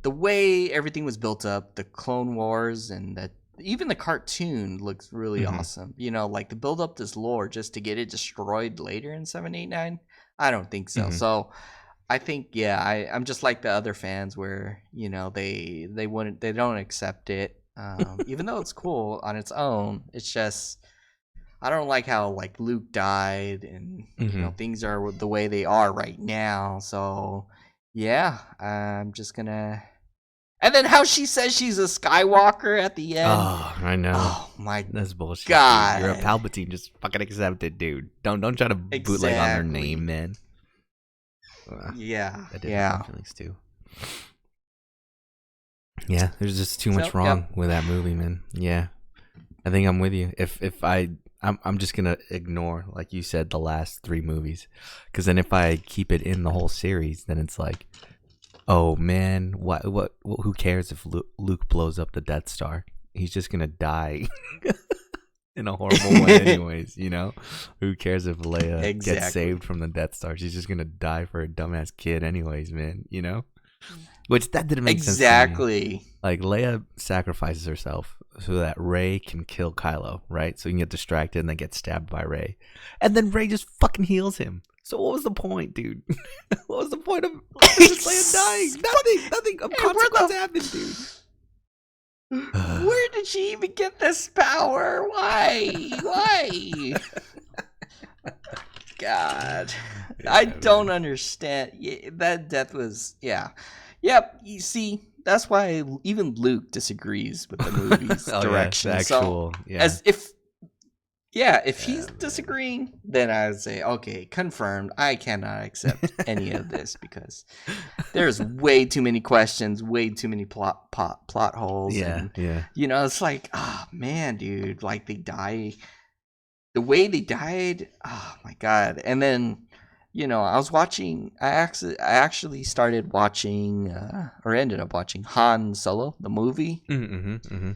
the way everything was built up, the Clone Wars and even the cartoon looks really Mhm. awesome. Like to build up this lore just to get it destroyed later in 7, 8, 9. I don't think so. Mhm. So I think, yeah, I'm just like the other fans where they don't accept it, even though it's cool on its own. It's just I don't like how like Luke died, and Mhm. things are the way they are right now. So yeah, I'm just gonna. And then how she says she's a Skywalker at the end. Oh, I know. Oh my That's bullshit. God. Dude. You're a Palpatine. Just fucking accept it, dude. Don't try to bootleg on her Exactly. name, man. Yeah. That did Yeah. hurt my feelings too. Yeah, there's just too much So, wrong yep. with that movie, man. Yeah, I think I'm with you. If I'm just gonna ignore, like you said, the last 3 movies, because then if I keep it in the whole series, then it's like, oh man, what? Who cares if Luke blows up the Death Star? He's just gonna die in a horrible way, anyways. Who cares if Leia gets Exactly. saved from the Death Star? She's just gonna die for a dumbass kid, anyways, man. Which that didn't make sense to me. Exactly. Like, Leia sacrifices herself so that Rey can kill Kylo, right? So he can get distracted and then get stabbed by Rey. And then Rey just fucking heals him. So what was the point, dude? What was the point of Leia dying? Nothing of Hey, where consequence the- happened, dude. Where did she even get this power? Why? God, I don't understand. Yeah, that death was, yeah. Yep, you see, that's why even Luke disagrees with the movie's Oh, direction. Yeah, the actual, So, yeah. as if he's man. disagreeing, then I would say, okay, confirmed. I cannot accept any of this because there's way too many questions, way too many plot holes. Yeah, And, yeah. it's like, oh man, dude, like they die. the way they died, oh my god. And then, I actually started watching, or ended up watching Han Solo, the movie. Mm-hmm, mm-hmm.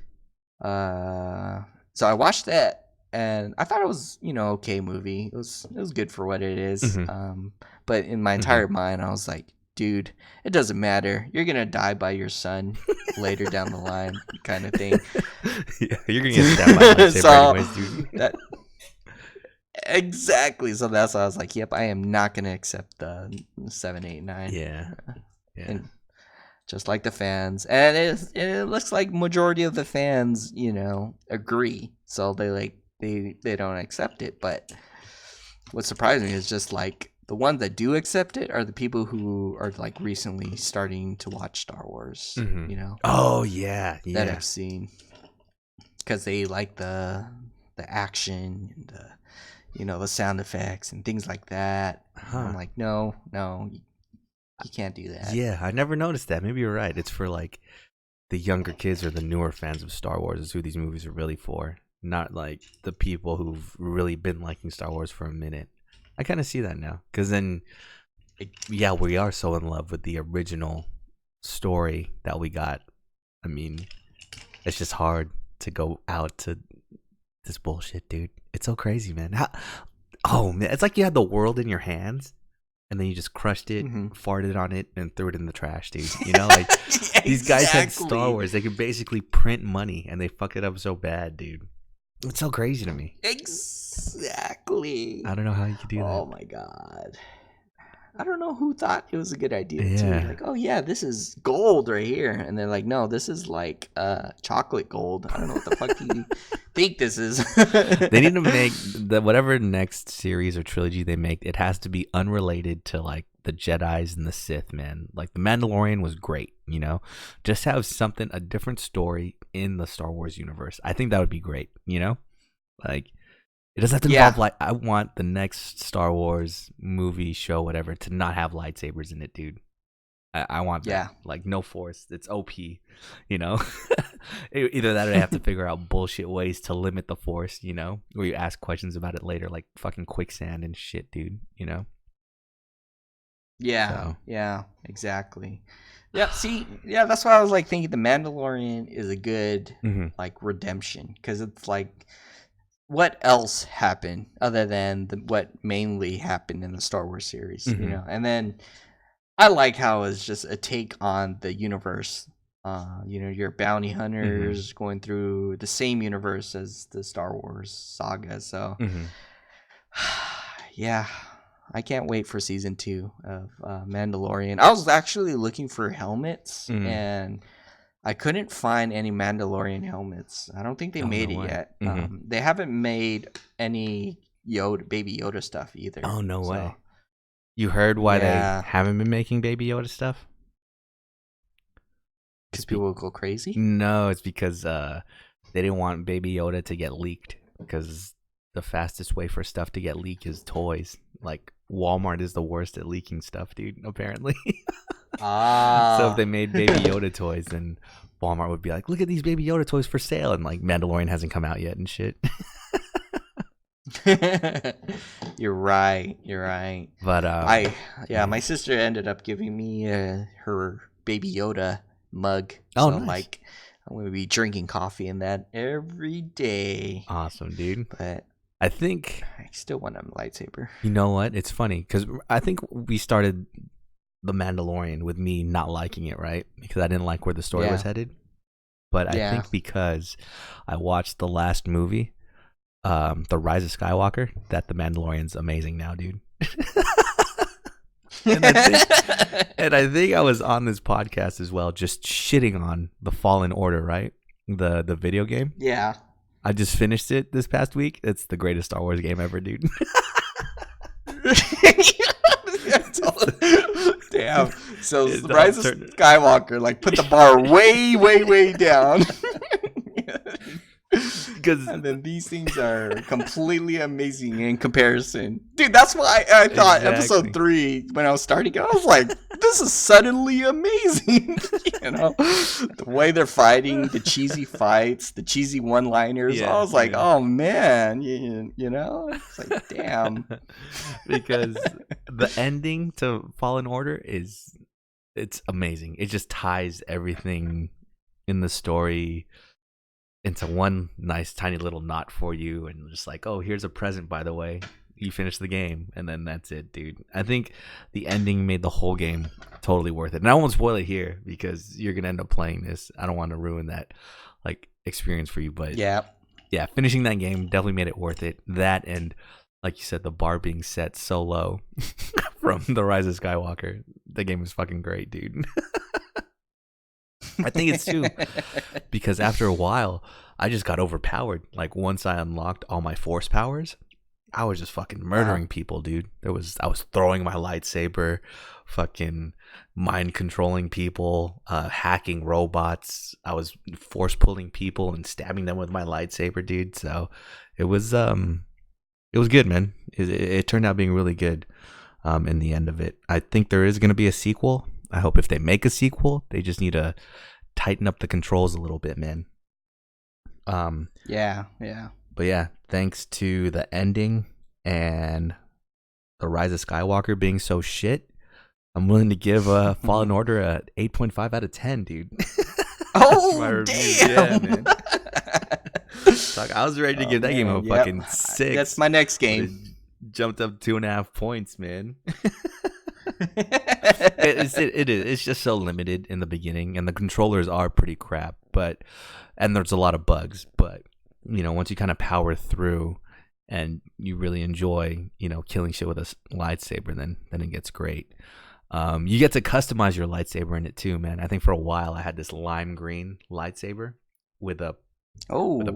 So I watched that, and I thought it was, okay movie. It was good for what it is. Mm-hmm. But in my entire mind, I was like, dude, it doesn't matter. You're gonna die by your son later down the line, kind of thing. Yeah, you're gonna get stabbed by a lightsaber So anyways, dude. that exactly. So that's why I was like, yep, I am not gonna accept the 789. Yeah, yeah. And just like the fans, and it looks like majority of the fans, agree. So they don't accept it. But what's surprising is just like the ones that do accept it are the people who are like recently starting to watch Star Wars. Mm-hmm. Oh yeah, that yeah. I've seen, because they like the action and the sound effects and things like that. Huh. I'm like, no, you can't do that. Yeah, I never noticed that. Maybe you're right. It's for like the younger kids or the newer fans of Star Wars is who these movies are really for, not like the people who've really been liking Star Wars for a minute. I kind of see that now, because then, yeah, we are so in love with the original story that we got. I mean, it's just hard to go out to this bullshit, dude. It's so crazy, man. Oh man, it's like you had the world in your hands, and then you just crushed it, farted on it, and threw it in the trash, dude. Like these guys had Star Wars. They could basically print money, and they fuck it up so bad, dude. It's so crazy to me. Exactly. I don't know how you could do that. Oh my god. I don't know who thought it was a good idea Yeah. too. Like, oh yeah, this is gold right here, and they're like, no, this is like chocolate gold. I don't know what the fuck you think this is. They need to make whatever next series or trilogy they make. It has to be unrelated to like the Jedis and the Sith, man. Like the Mandalorian was great, Just have something, a different story in the Star Wars universe. I think that would be great, Like it doesn't have to involve like I want the next Star Wars movie, show, whatever, to not have lightsabers in it, dude. I want that. Yeah. Like no force. It's OP, Either that or they have to figure out bullshit ways to limit the force, where you ask questions about it later, like fucking quicksand and shit, dude, Yeah. So. Yeah, exactly. Yeah, see, yeah, that's why I was like thinking the Mandalorian is a good like redemption, because it's like, what else happened other than what mainly happened in the Star Wars series, And then I like how it's just a take on the universe. Your bounty hunters going through the same universe as the Star Wars saga. So, yeah, I can't wait for season 2 of Mandalorian. I was actually looking for helmets, and I couldn't find any Mandalorian helmets. I don't think they made it yet. They haven't made any Baby Yoda stuff either. Oh, no way. You heard why they haven't been making Baby Yoda stuff? Because people will go crazy? No, it's because they didn't want Baby Yoda to get leaked, because the fastest way for stuff to get leaked is toys. Like Walmart is the worst at leaking stuff, dude, apparently. So if they made Baby Yoda toys, then Walmart would be like, look at these Baby Yoda toys for sale, and like Mandalorian hasn't come out yet and shit. You're right. But my sister ended up giving me her Baby Yoda mug. Oh, so nice. Like I'm gonna be drinking coffee in that every day. Awesome, dude. But I think I still want a lightsaber. You know what? It's funny because I think we started The Mandalorian with me not liking it, right? Because I didn't like where the story was headed. But I think because I watched the last movie, The Rise of Skywalker, that The Mandalorian's amazing now, dude. and I think I was on this podcast as well, just shitting on The Fallen Order, right? The video game. Yeah. I just finished it this past week. It's the greatest Star Wars game ever, dude. Damn. So The Rise of Skywalker, like, put the bar way, way, way down. And then these things are completely amazing in comparison. Dude, that's why I thought episode 3, when I was starting, I was like, this is suddenly amazing. The way they're fighting, the cheesy fights, the cheesy one-liners. Yeah, I was like, yeah. oh man, it's like, damn. Because the ending to Fallen Order it's amazing. It just ties everything in the story into one nice tiny little knot for you, and just like, oh, here's a present, by the way. You finish the game, and then that's it, dude. I think the ending made the whole game totally worth it. And I won't spoil it here because you're gonna end up playing this. I don't want to ruin that like experience for you, but Yeah. finishing that game definitely made it worth it. That, and like you said, the bar being set so low from the Rise of Skywalker. The game was fucking great, dude. I think it's too because after a while, I just got overpowered. Like once I unlocked all my force powers, I was just fucking murdering people, dude. I was throwing my lightsaber, fucking mind controlling people, hacking robots. I was force pulling people and stabbing them with my lightsaber, dude. So it was good, man. It turned out being really good. In the end of it, I think there is going to be a sequel. I hope if they make a sequel, they just need to tighten up the controls a little bit, man. Yeah. But yeah, thanks to the ending and the Rise of Skywalker being so shit, I'm willing to give Fallen Order a 8.5 out of 10, dude. Oh, damn. Yeah, man. I was ready to give that game a fucking 6. That's my next But game. it jumped up 2.5 points, man. It is. It's just so limited in the beginning, and the controllers are pretty crap. And there's a lot of bugs. But once you kind of power through, and you really enjoy, killing shit with a lightsaber, then it gets great. You get to customize your lightsaber in it too, man. I think for a while I had this lime green lightsaber with a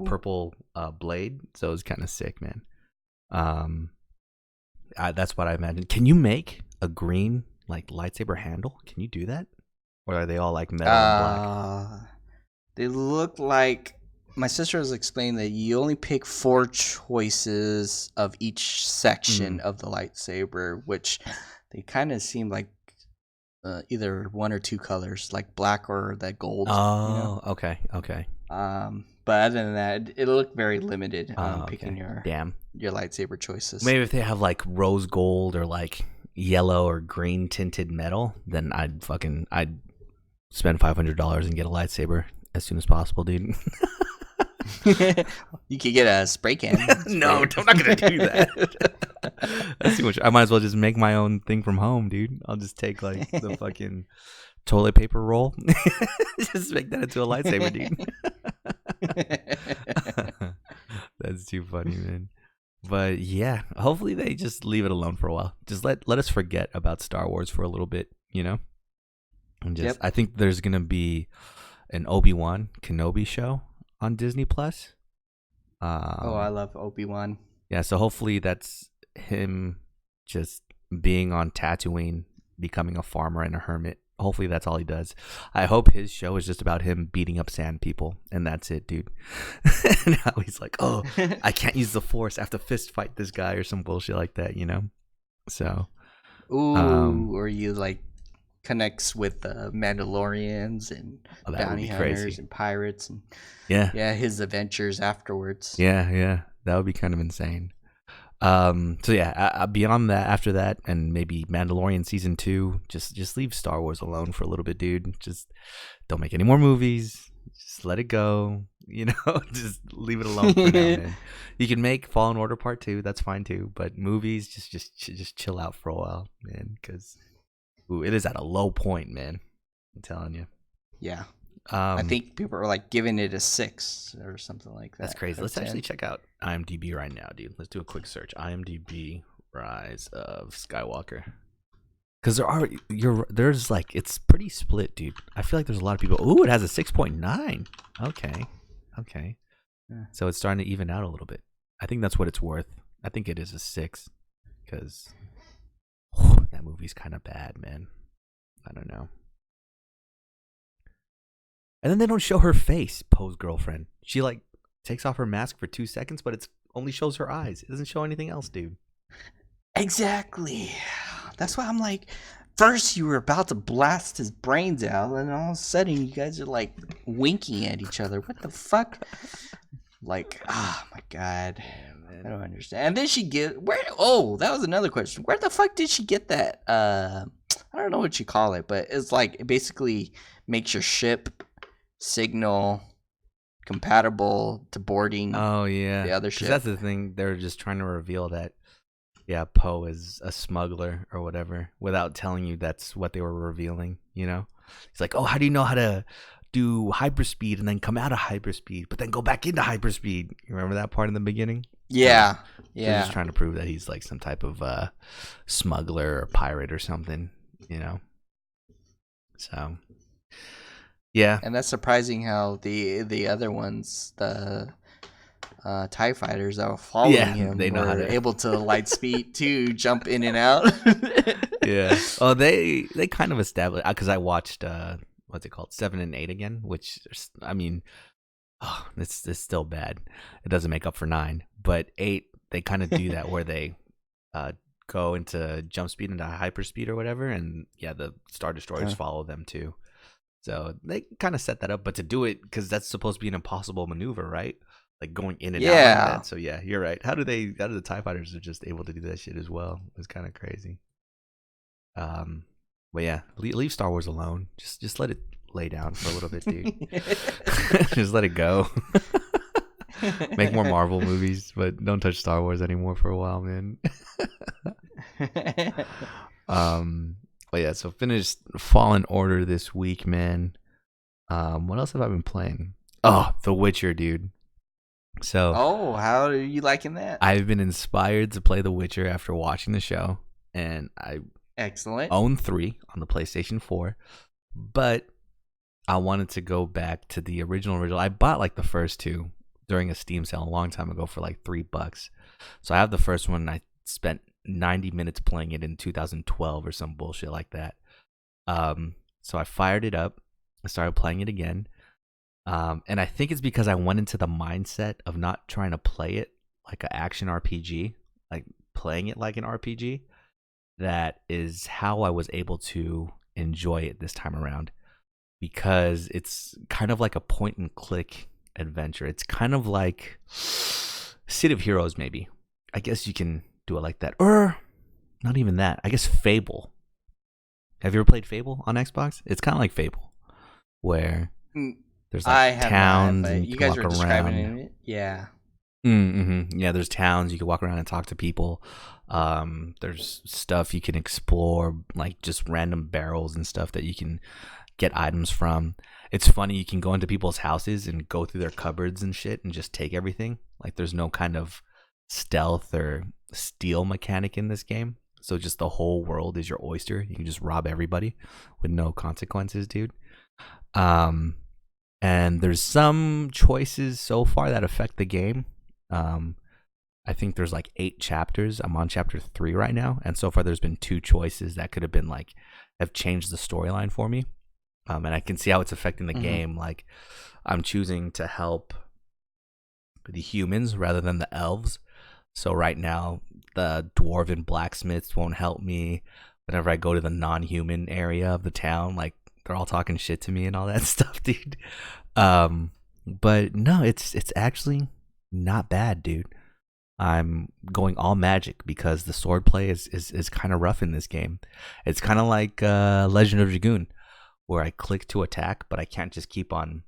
purple blade, so it was kind of sick, man. That's what I imagined. Can you make a green like lightsaber handle? Can you do that, or are they all like metal and black? They look like. My sister was explaining that you only pick 4 choices of each section of the lightsaber, which they kind of seem like either 1 or 2 colors, like black or that gold. Oh, okay. But other than that, it looked very limited picking your Damn. your lightsaber choices. Maybe if they have like rose gold or like yellow or green tinted metal, then I'd spend $500 and get a lightsaber as soon as possible, dude. You could get a spray can. No, I'm not gonna do that. That's too much. I might as well just make my own thing from home, dude. I'll just take like the fucking toilet paper roll, just make that into a lightsaber, dude. That's too funny, man. But yeah, hopefully they just leave it alone for a while. Just let us forget about Star Wars for a little bit, And just, I think there's gonna be an Obi-Wan Kenobi show on Disney Plus. I love Obi-Wan. Yeah, so hopefully that's him just being on Tatooine, becoming a farmer and a hermit. Hopefully that's all he does. I hope his show is just about him beating up sand people, and that's it, dude. And now he's like, oh, I can't use the Force. I have to fist fight this guy or some bullshit like that, So, or you like connects with Mandalorians and bounty hunters and pirates and his adventures afterwards. Yeah, that would be kind of insane. So yeah, beyond that, after that, and maybe Mandalorian season 2, just leave Star Wars alone for a little bit, dude. Just don't make any more movies. Just let it go. Just leave it alone for now, man. You can make Fallen Order Part 2, that's fine too. But movies, just chill out for a while, man, because it is at a low point, man. I'm telling you. Yeah. I think people are like giving it a 6 or something like that. That's crazy. Let's actually check out IMDb right now, dude. Let's do a quick search. IMDb Rise of Skywalker. Because there's like, it's pretty split, dude. I feel like there's a lot of people. Ooh, it has a 6.9. Okay. Yeah. So it's starting to even out a little bit. I think that's what it's worth. I think it is a 6 because that movie's kind of bad, man. I don't know. And then they don't show her face, Poe's girlfriend. She like takes off her mask for 2 seconds, but it only shows her eyes. It doesn't show anything else, dude. Exactly. That's why I'm like, first you were about to blast his brains out, and all of a sudden you guys are like winking at each other. What the fuck? Like, oh my god. I don't understand. And then she get where? Oh, that was another question. Where the fuck did she get that? I don't know what you call it, but it's like it basically makes your ship signal compatible to boarding. Oh yeah, the other 'cause ship. that's the thing. They're just trying to reveal that, yeah, Poe is a smuggler or whatever, without telling you that's what they were revealing. You know, he's like, oh, how do you know how to do hyperspeed and then come out of hyperspeed, but then go back into hyperspeed? You remember that part in the beginning? Yeah, They're just trying to prove that he's like some type of smuggler or pirate or something. You know, so yeah, And that's surprising how the other ones, the TIE fighters that were following Yeah, him, they know how were to- able to light speed too, jump in and out. yeah. Oh, they kind of established, because I watched what's it called, 7 and 8 again, which I mean, oh, it's still bad. It doesn't make up for 9, but 8 they kind of do that where they go into jump speed into hyperspeed or whatever, and yeah, the Star Destroyers follow them too. So they kind of set that up, but to do it, because that's supposed to be an impossible maneuver, right? Like going in and out like Yeah. that. So yeah, you're right. How do the TIE fighters are just able to do that shit as well? It's kind of crazy. But yeah, leave Star Wars alone. Just let it lay down for a little bit, dude. Just let it go. Make more Marvel movies, but don't touch Star Wars anymore for a while, man. But yeah, so finished Fallen Order this week, man. What else have I been playing? Oh, The Witcher, dude. So Oh, how are you liking that? I've been inspired to play The Witcher after watching the show, and I Excellent. own 3 on the PlayStation 4, but I wanted to go back to the original. I bought like the first 2 during a Steam sale a long time ago for like $3. So I have the first one, and I spent 90 minutes playing it in 2012 or some bullshit like that. So I fired it up. I started playing it again. And I think it's because I went into the mindset of not trying to play it like an action RPG, like playing it like an RPG. That is how I was able to enjoy it this time around, because it's kind of like a point and click adventure. It's kind of like City of Heroes, maybe. I guess you can do it like that. Or not even that. I guess Fable. Have you ever played Fable on Xbox? It's kind of like Fable, where there's I like have towns not, but and you can guys walk were describing around. it. Yeah. Mm-hmm. Yeah, there's towns you can walk around and talk to people. There's stuff you can explore, like just random barrels and stuff that you can get items from. It's funny, you can go into people's houses and go through their cupboards and shit and just take everything. Like there's no kind of stealth or steal mechanic in this game. So just the whole world is your oyster. You can just rob everybody with no consequences, dude. And there's some choices so far that affect the game. I think there's like 8 chapters. I'm on chapter 3 right now, and so far there's been 2 choices that could have been like have changed the storyline for me. And I can see how it's affecting the game. Like I'm choosing to help the humans rather than the elves. So right now the dwarven blacksmiths won't help me. Whenever I go to the non-human area of the town, like they're all talking shit to me and all that stuff, dude. But no, it's actually not bad, dude. I'm going all magic because the swordplay is kind of rough in this game. It's kind of like Legend of Dragoon, where I click to attack, but I can't just keep on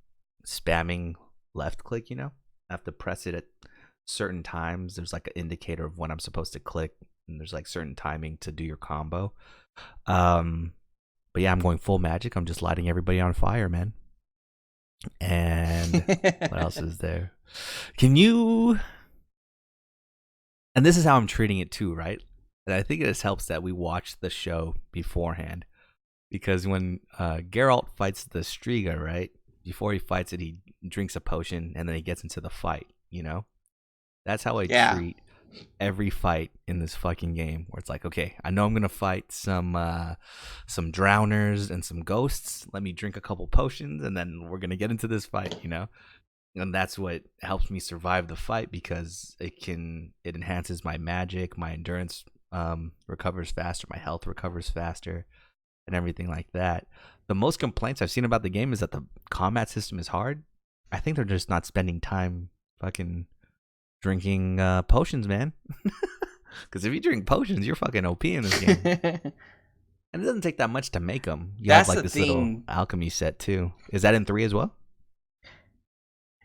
spamming left click, you know? I have to press it at certain times. There's like an indicator of when I'm supposed to click, and there's like certain timing to do your combo. But yeah, I'm going full magic. I'm just lighting everybody on fire, man. And what else is there? Can you... And this is how I'm treating it too, right? And I think it just helps that we watched the show beforehand. Because when Geralt fights the Striga, right? Before he fights it, he drinks a potion and then he gets into the fight, you know? That's how I treat every fight in this fucking game, where it's like, okay, I know I'm gonna fight some drowners and some ghosts. Let me drink a couple potions and then we're gonna get into this fight, you know? And that's what helps me survive the fight, because it enhances my magic, my endurance recovers faster, my health recovers faster. and everything like that. The most complaints I've seen about the game is that the combat system is hard. I think they're just not spending time fucking drinking potions, man. Because if you drink potions, you're fucking OP in this game. And it doesn't take that much to make them. You That's have like the this thing. little alchemy set too. Is that in 3 as well?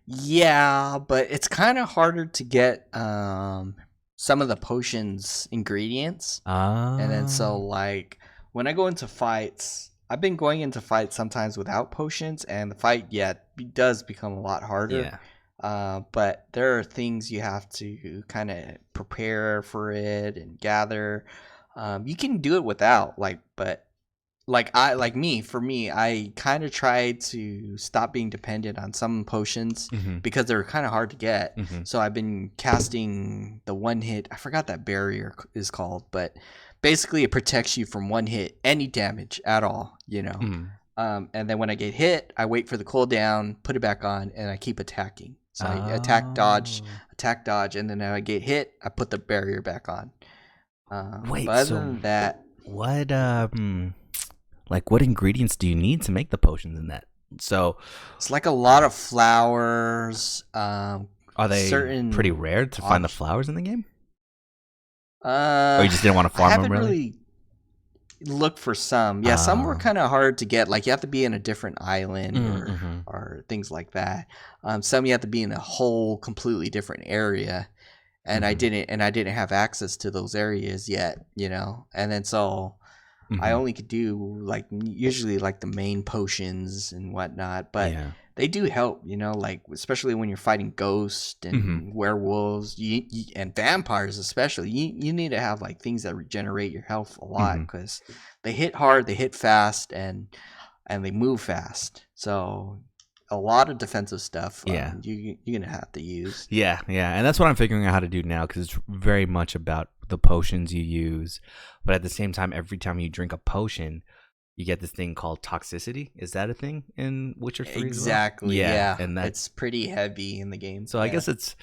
Yeah, but it's kind of harder to get some of the potions ingredients. And then so like when I go into fights, I've been going into fights sometimes without potions, and the fight does become a lot harder. But there are things you have to kind of prepare for it and gather. You can do it without, but for me, I kind of tried to stop being dependent on some potions because they're kind of hard to get. So I've been casting the one hit. I forgot that barrier is called, but basically it protects you from one hit, any damage at all, and then when I get hit, I wait for the cooldown, put it back on, and I keep attacking. So I attack, dodge, and then when I get hit, I put the barrier back on. Wait, but other than that, what ingredients do you need to make the potions in that? So it's like a lot of flowers. Are they pretty rare to find the flowers in the game? Or you just didn't want to farm them, really? I haven't really looked for some. Yeah, some were kind of hard to get. Like you have to be in a different island or things like that. Some you have to be in a whole completely different area, and I didn't have access to those areas yet. And then so. I only could do usually the main potions and whatnot, but they do help, especially when you're fighting ghosts and werewolves and vampires, especially. You need to have things that regenerate your health a lot because they hit hard, they hit fast, and they move fast. So a lot of defensive stuff you're gonna have to use. Yeah, and that's what I'm figuring out how to do now because it's very much about the potions you use, but at the same time, every time you drink a potion, you get this thing called toxicity. Is that a thing in Witcher 3? Exactly. Yeah, and it's pretty heavy in the game. So I guess it's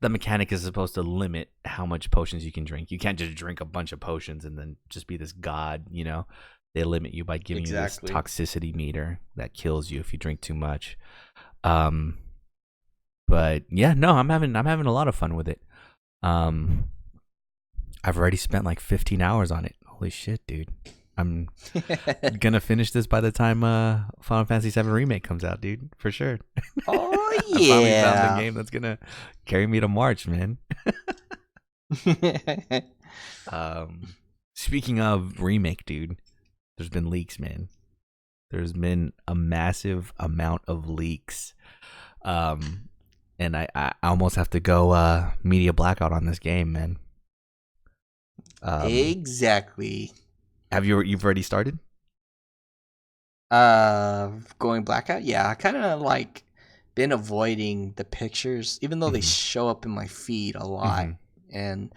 the mechanic is supposed to limit how much potions you can drink. You can't just drink a bunch of potions and then just be this god. They limit you by giving you this toxicity meter that kills you if you drink too much. But yeah, no, I'm having a lot of fun with it. I've already spent 15 hours on it. Holy shit, dude. I'm gonna finish this by the time Final Fantasy VII Remake comes out, dude. For sure. Oh, yeah. I finally found the game that's gonna carry me to March, man. Speaking of remake, dude, there's been leaks, man. There's been a massive amount of leaks. And I almost have to go media blackout on this game, man. Exactly. You've already started? Going blackout? Yeah, I kind of been avoiding the pictures, even though they show up in my feed a lot, and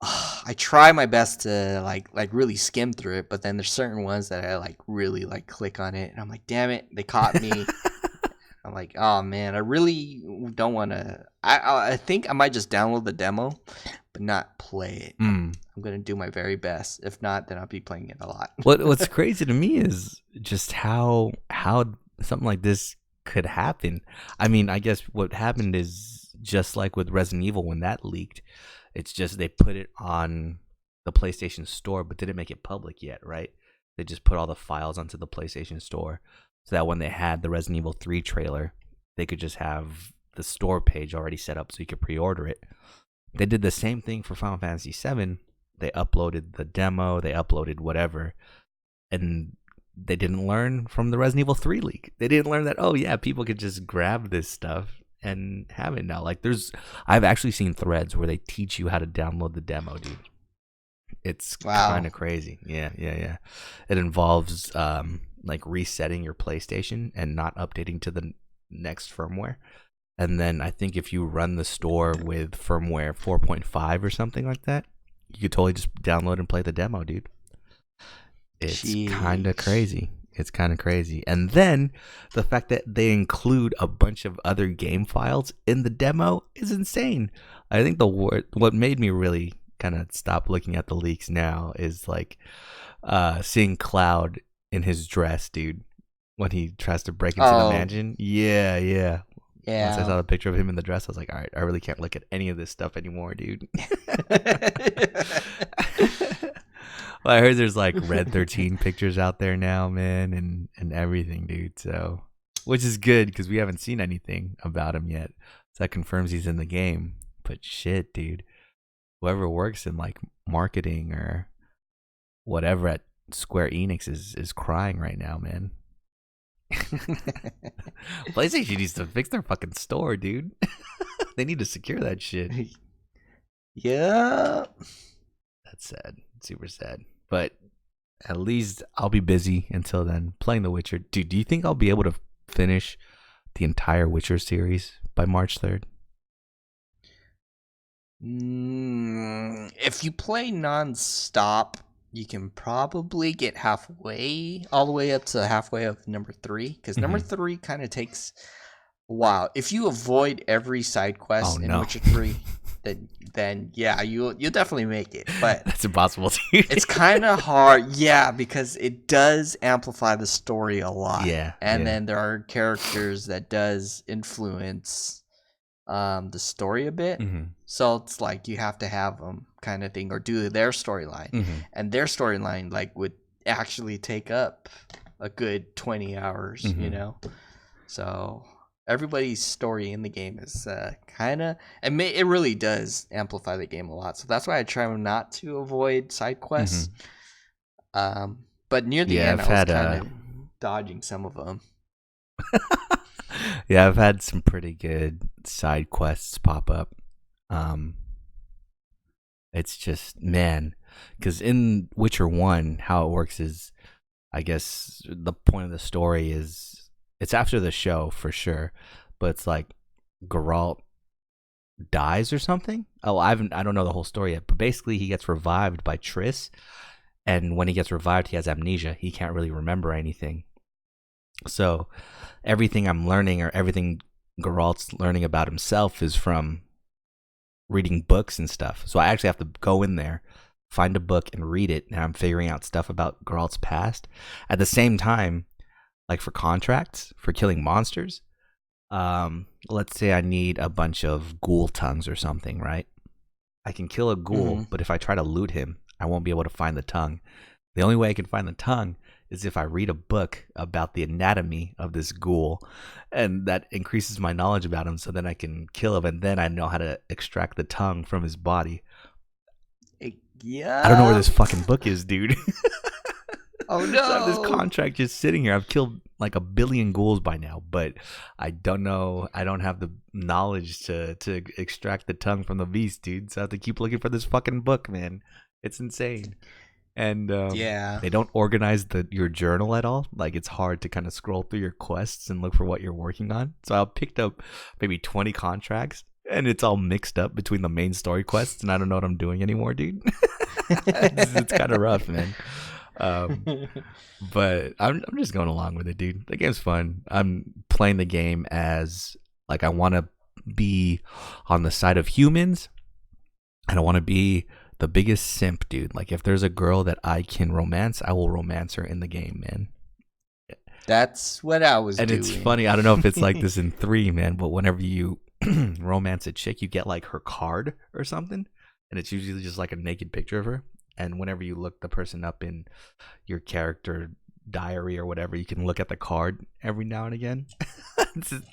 I try my best to really skim through it, but then there's certain ones that I really click on it, and I'm like, damn it, they caught me. I'm like, oh man, I really don't want to. I think I might just download the demo, but not play it. I'm gonna do my very best. If not, then I'll be playing it a lot. What's crazy to me is just how something like this could happen. I mean, I guess what happened is just like with Resident Evil when that leaked. It's just they put it on the PlayStation Store, but didn't make it public yet, right? They just put all the files onto the PlayStation Store. So that when they had the Resident Evil 3 trailer, they could just have the store page already set up so you could pre-order it. They did the same thing for Final Fantasy VII. They uploaded the demo, they uploaded whatever, and they didn't learn from the Resident Evil 3 leak. They didn't learn that, oh yeah, people could just grab this stuff and have it now. I've actually seen threads where they teach you how to download the demo, dude. It's kind of crazy. Yeah. It involves resetting your PlayStation and not updating to the next firmware. And then I think if you run the store with firmware 4.5 or something like that, you could totally just download and play the demo, dude. It's kind of crazy. And then the fact that they include a bunch of other game files in the demo is insane. I think what made me really kind of stop looking at the leaks now is like seeing Cloud in his dress, dude, when he tries to break into the mansion. Yeah. Once I saw the picture of him in the dress, I was like, all right, I really can't look at any of this stuff anymore, dude. Well, I heard there's like Red 13 pictures out there now, man, and everything, dude. So, which is good because we haven't seen anything about him yet. So that confirms he's in the game. But shit, dude, whoever works in like marketing or whatever at Square Enix is crying right now, man. PlayStation needs to fix their fucking store, dude. They need to secure that shit. Yeah. That's sad. Super sad. But at least I'll be busy until then playing The Witcher. Dude, do you think I'll be able to finish the entire Witcher series by March 3rd? If you play non-stop, you can probably get halfway, all the way up to halfway of number 3, because number 3 kind of takes a while. If you avoid every side quest in Witcher 3, then yeah, you'll definitely make it. But that's impossible, dude. It's kind of hard, yeah, because it does amplify the story a lot. Yeah, and then there are characters that does influence the story a bit. So it's like you have to have them kind of thing, or do their storyline, and their storyline like would actually take up a good 20 hours, you know. So everybody's story in the game is kind of, it really does amplify the game a lot. So that's why I try not to avoid side quests. But near the end, I was kind of dodging some of them. Yeah, I've had some pretty good side quests pop up. It's just, man, because in Witcher 1, how it works is, I guess the point of the story is, it's after the show for sure, but it's like Geralt dies or something. Oh, I don't know the whole story yet, but basically he gets revived by Triss, and when he gets revived, he has amnesia. He can't really remember anything. So everything I'm learning, or everything Geralt's learning about himself, is from reading books and stuff. So I actually have to go in there, find a book, and read it, and I'm figuring out stuff about Geralt's past. At the same time, like for contracts, for killing monsters, let's say I need a bunch of ghoul tongues or something, right? I can kill a ghoul, but if I try to loot him, I won't be able to find the tongue. The only way I can find the tongue is if I read a book about the anatomy of this ghoul, and that increases my knowledge about him, so then I can kill him, and then I know how to extract the tongue from his body. Yeah. I don't know where this fucking book is, dude. Oh no. So I have this contract just sitting here. I've killed like 1 billion ghouls by now, but I don't know. I don't have the knowledge to extract the tongue from the beast, dude. So I have to keep looking for this fucking book, man. It's insane. And they don't organize your journal at all. Like, it's hard to kind of scroll through your quests and look for what you're working on. So I picked up maybe 20 contracts, and it's all mixed up between the main story quests, and I don't know what I'm doing anymore, dude. It's kind of rough, man. But I'm just going along with it, dude. The game's fun. I'm playing the game as, like, I want to be on the side of humans, and I want to be the biggest simp, dude. Like, if there's a girl that I can romance, I will romance her in the game, man. That's what I was doing. And it's funny, I don't know if it's like this in 3, man, but whenever you romance a chick, you get like her card or something, and it's usually just like a naked picture of her. And whenever you look the person up in your character diary or whatever, you can look at the card every now and again.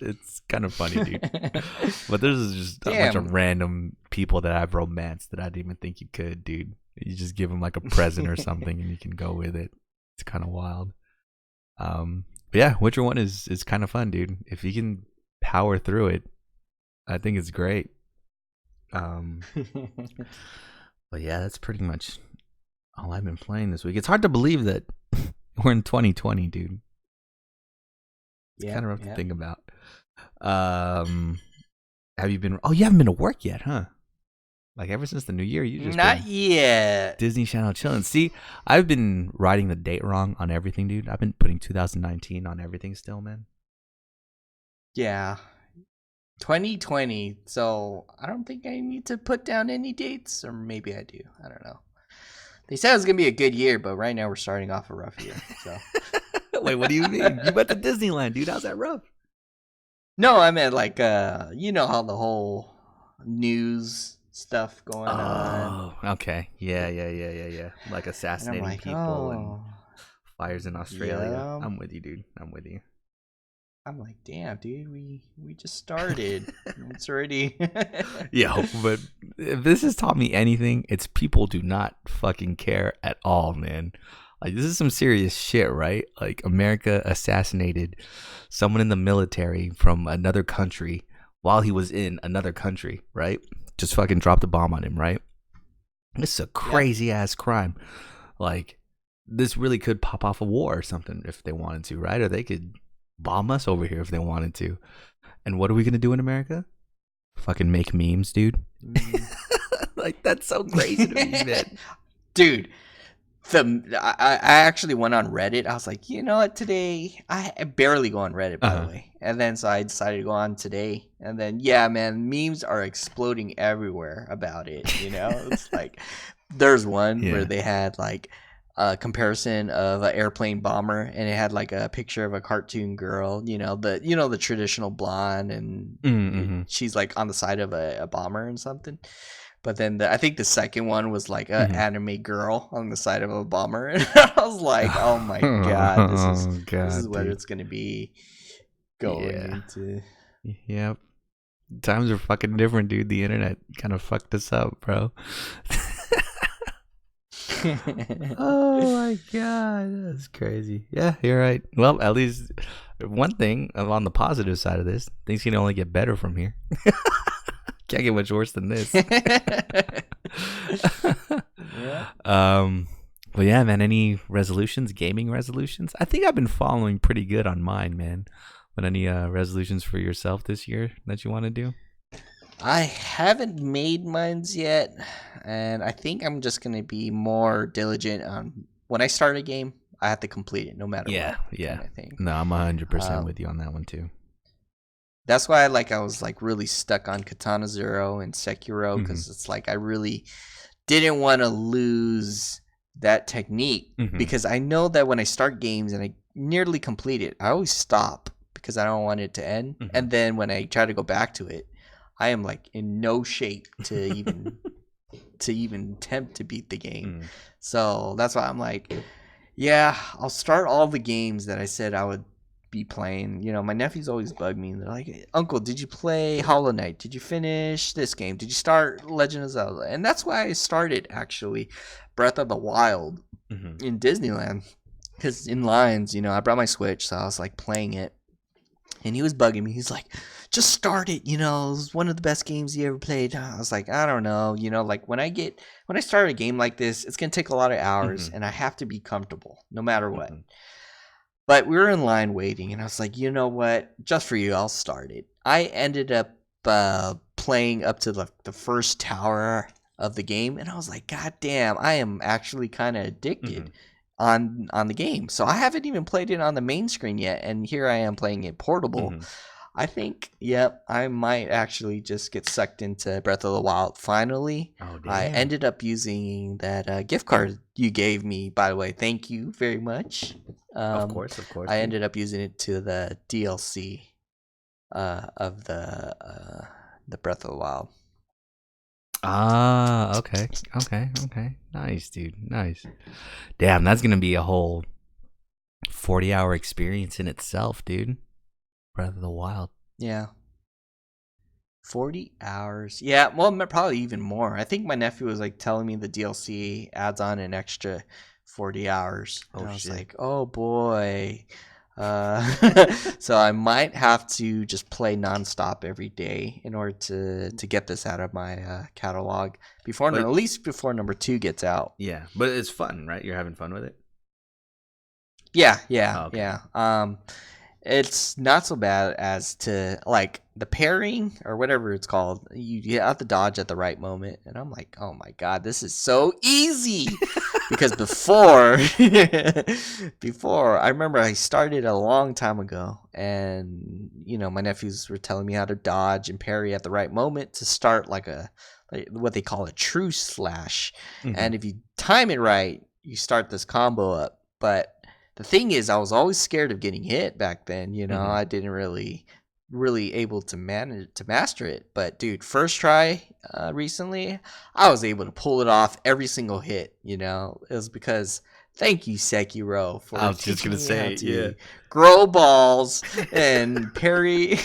It's kind of funny, dude. But there's just a bunch of random people that I've romanced that I didn't even think you could, dude. You just give them like a present or something and you can go with it. It's kind of wild. But yeah, Witcher 1 is kind of fun, dude. If you can power through it, I think it's great. But yeah, that's pretty much all I've been playing this week. It's hard to believe that we're in 2020, dude. It's kind of rough to think about. Have you been? Oh, you haven't been to work yet, huh? Like, ever since the new year, you just not yet. Disney Channel chilling. See, I've been writing the date wrong on everything, dude. I've been putting 2019 on everything still, man. Yeah. 2020. So I don't think I need to put down any dates, or maybe I do. I don't know. They said it was gonna be a good year, but right now we're starting off a rough year. So Wait, what do you mean? You went to Disneyland, dude. How's that rough? no, I meant like you know how the whole news stuff going on, Oh, okay. Yeah. Like and I'm assassinating like, people and oh, fires in Australia. yeah. I'm with you, dude. I'm with you. I'm like, damn, dude, we just started. It's already. Yo, but if this has taught me anything, it's people do not fucking care at all, man. Like, this is some serious shit, right? Like, America assassinated someone in the military from another country while he was in another country, right? Just fucking dropped a bomb on him, right? This is a Yeah. crazy ass crime. Like, this really could pop off a war or something if they wanted to, right? Or they could bomb us over here if they wanted to. And what are we gonna do in America? Fucking make memes, dude. Mm. Like, that's so crazy to me, man. Dude, I actually went on Reddit. I was like, you know what, today I barely go on Reddit, by the way. And then so I decided to go on today. And then yeah, man, memes are exploding everywhere about it. You know, it's like there's one where Yeah. they had like a comparison of an airplane bomber, and it had like a picture of a cartoon girl. The traditional blonde, and Mm-hmm. she's like on the side of a bomber and something. But then I think the second one was like an Mhm. anime girl on the side of a bomber, and I was like, "Oh my god, this is Oh this is god, what dude. it's gonna be going Yeah. into." Yep. Times are fucking different, dude. The internet kind of fucked us up, bro. Oh my god, that's crazy. Yeah, you're right. Well, at least one thing on the positive side of this, things can only get better from here. Can't get much worse than this. Yeah. But yeah, man, any resolutions, gaming resolutions? I think I've been following pretty good on mine, man. But any resolutions for yourself this year that you want to do? I haven't made mines yet, and I think I'm just gonna be more diligent on when I start a game. I have to complete it no matter Yeah, what, yeah. kind of thing. No, I'm 100% Um, with you on that one too. that's why I was like really stuck on Katana Zero and Sekiro, Mhm. because it's like I really didn't want to lose that technique, Mhm. because I know that when I start games and I nearly complete it, I always stop because I don't want it to end. Mhm. And then when I try to go back to it, I am like in no shape to even attempt to beat the game. Mm. So that's why I'm like, yeah, I'll start all the games that I said I would be playing. My nephews always bug me, and they're like, "Uncle, did you play Hollow Knight? Did you finish this game? Did you start Legend of Zelda?" And that's why I started actually Breath of the Wild Mhm. in Disneyland, because in lines, I brought my Switch, so I was like playing it, and he was bugging me. He's like, "Just start it. It was one of the best games you ever played." I was like, "I don't know. Like when I start a game like this, it's gonna take a lot of hours, Mhm. and I have to be comfortable no matter what." Mhm. But we were in line waiting, and I was like, you know what? Just for you, I'll start it. I ended up playing up to the first tower of the game, and I was like, God damn, I am actually kind of addicted on the game. So I haven't even played it on the main screen yet, and here I am playing it portable. Mhm. I think, yep, I might actually just get sucked into Breath of the Wild finally. Oh I damn. ended up using that gift card you gave me, by the way. Thank you very much. Of course. I Dude. ended up using it to the DLC of the Breath of the Wild. Ah, okay. Nice, dude. Nice. Damn, that's gonna be a whole 40-hour experience in itself, dude. Breath of the Wild. Yeah. 40 hours. Yeah, well, probably even more. I think my nephew was like telling me the DLC adds on an extra 40 hours. Oh, And I was shit. like, oh boy. So I might have to just play nonstop every day in order to get this out of my catalog before, But- at least before number 2 gets out. Yeah, but it's fun, right? You're having fun with it. Yeah, Oh, okay. yeah. It's not so bad as to like the pairing or whatever it's called. You have to dodge at the right moment, and I'm like, oh my god, this is so easy. Because before, before I remember I started a long time ago, and my nephews were telling me how to dodge and parry at the right moment to start like what they call a true slash, Mhm. and if you time it right, you start this combo up, but the thing is, I was always scared of getting hit back then. Mhm. I didn't really able to manage to master it. But dude, first try recently, I was able to pull it off every single hit. It was because thank you Sekiro I for was just teaching gonna me how say, yeah. to grow balls and parry.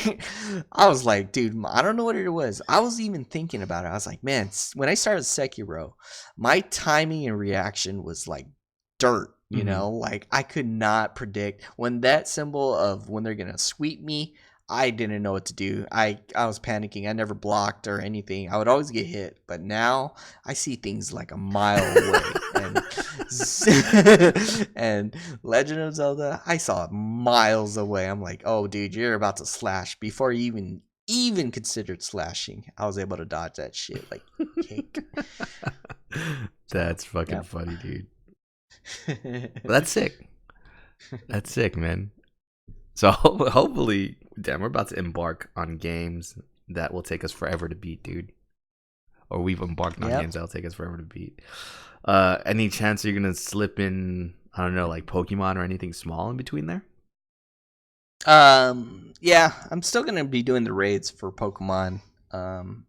I was like, dude, I don't know what it was. I was even thinking about it. I was like, man, when I started Sekiro, my timing and reaction was like dirt. Mhm. Like I could not predict when that symbol of when they're gonna sweep me. I didn't know what to do. I was panicking. I never blocked or anything. I would always get hit. But now I see things like a mile away. And and Legend of Zelda, I saw it miles away. I'm like, oh dude, you're about to slash before you even considered slashing. I was able to dodge that shit like cake. So That's fucking yeah. funny, dude. Well, that's sick. That's sick, man. So hopefully, damn, we're about to embark on games that will take us forever to beat, dude. Or we've embarked on Yep. games that'll take us forever to beat. Any chance you're gonna slip in, I don't know, like Pokemon or anything small in between there? Yeah, I'm still gonna be doing the raids for Pokemon. Um,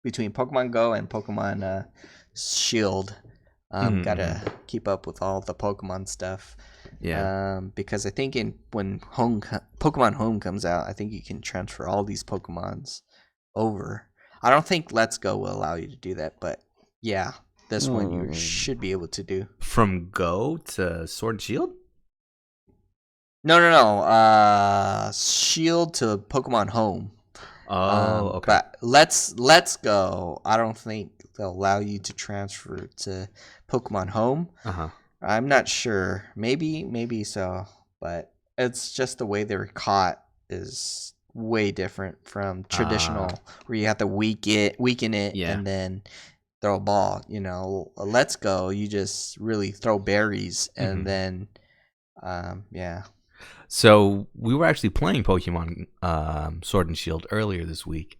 between Pokemon Go and Pokemon Shield. Gotta Mm-hmm. keep up with all the Pokemon stuff. Yeah. Because I think when Pokemon Home comes out, I think you can transfer all these Pokemons over. I don't think Let's Go will allow you to do that, but yeah, this one you should be able to do. From Go to Sword and Shield? No, no, no. Shield to Pokemon Home. Oh, okay. But let's go. I don't think they'll allow you to transfer to Pokemon Home. Uh huh. I'm not sure. Maybe so, but it's just the way they're caught is way different from traditional, where you have to weaken it, Yeah. and then throw a ball. Let's go. You just really throw berries, and Hmm. then yeah. So we were actually playing Pokemon Sword and Shield earlier this week.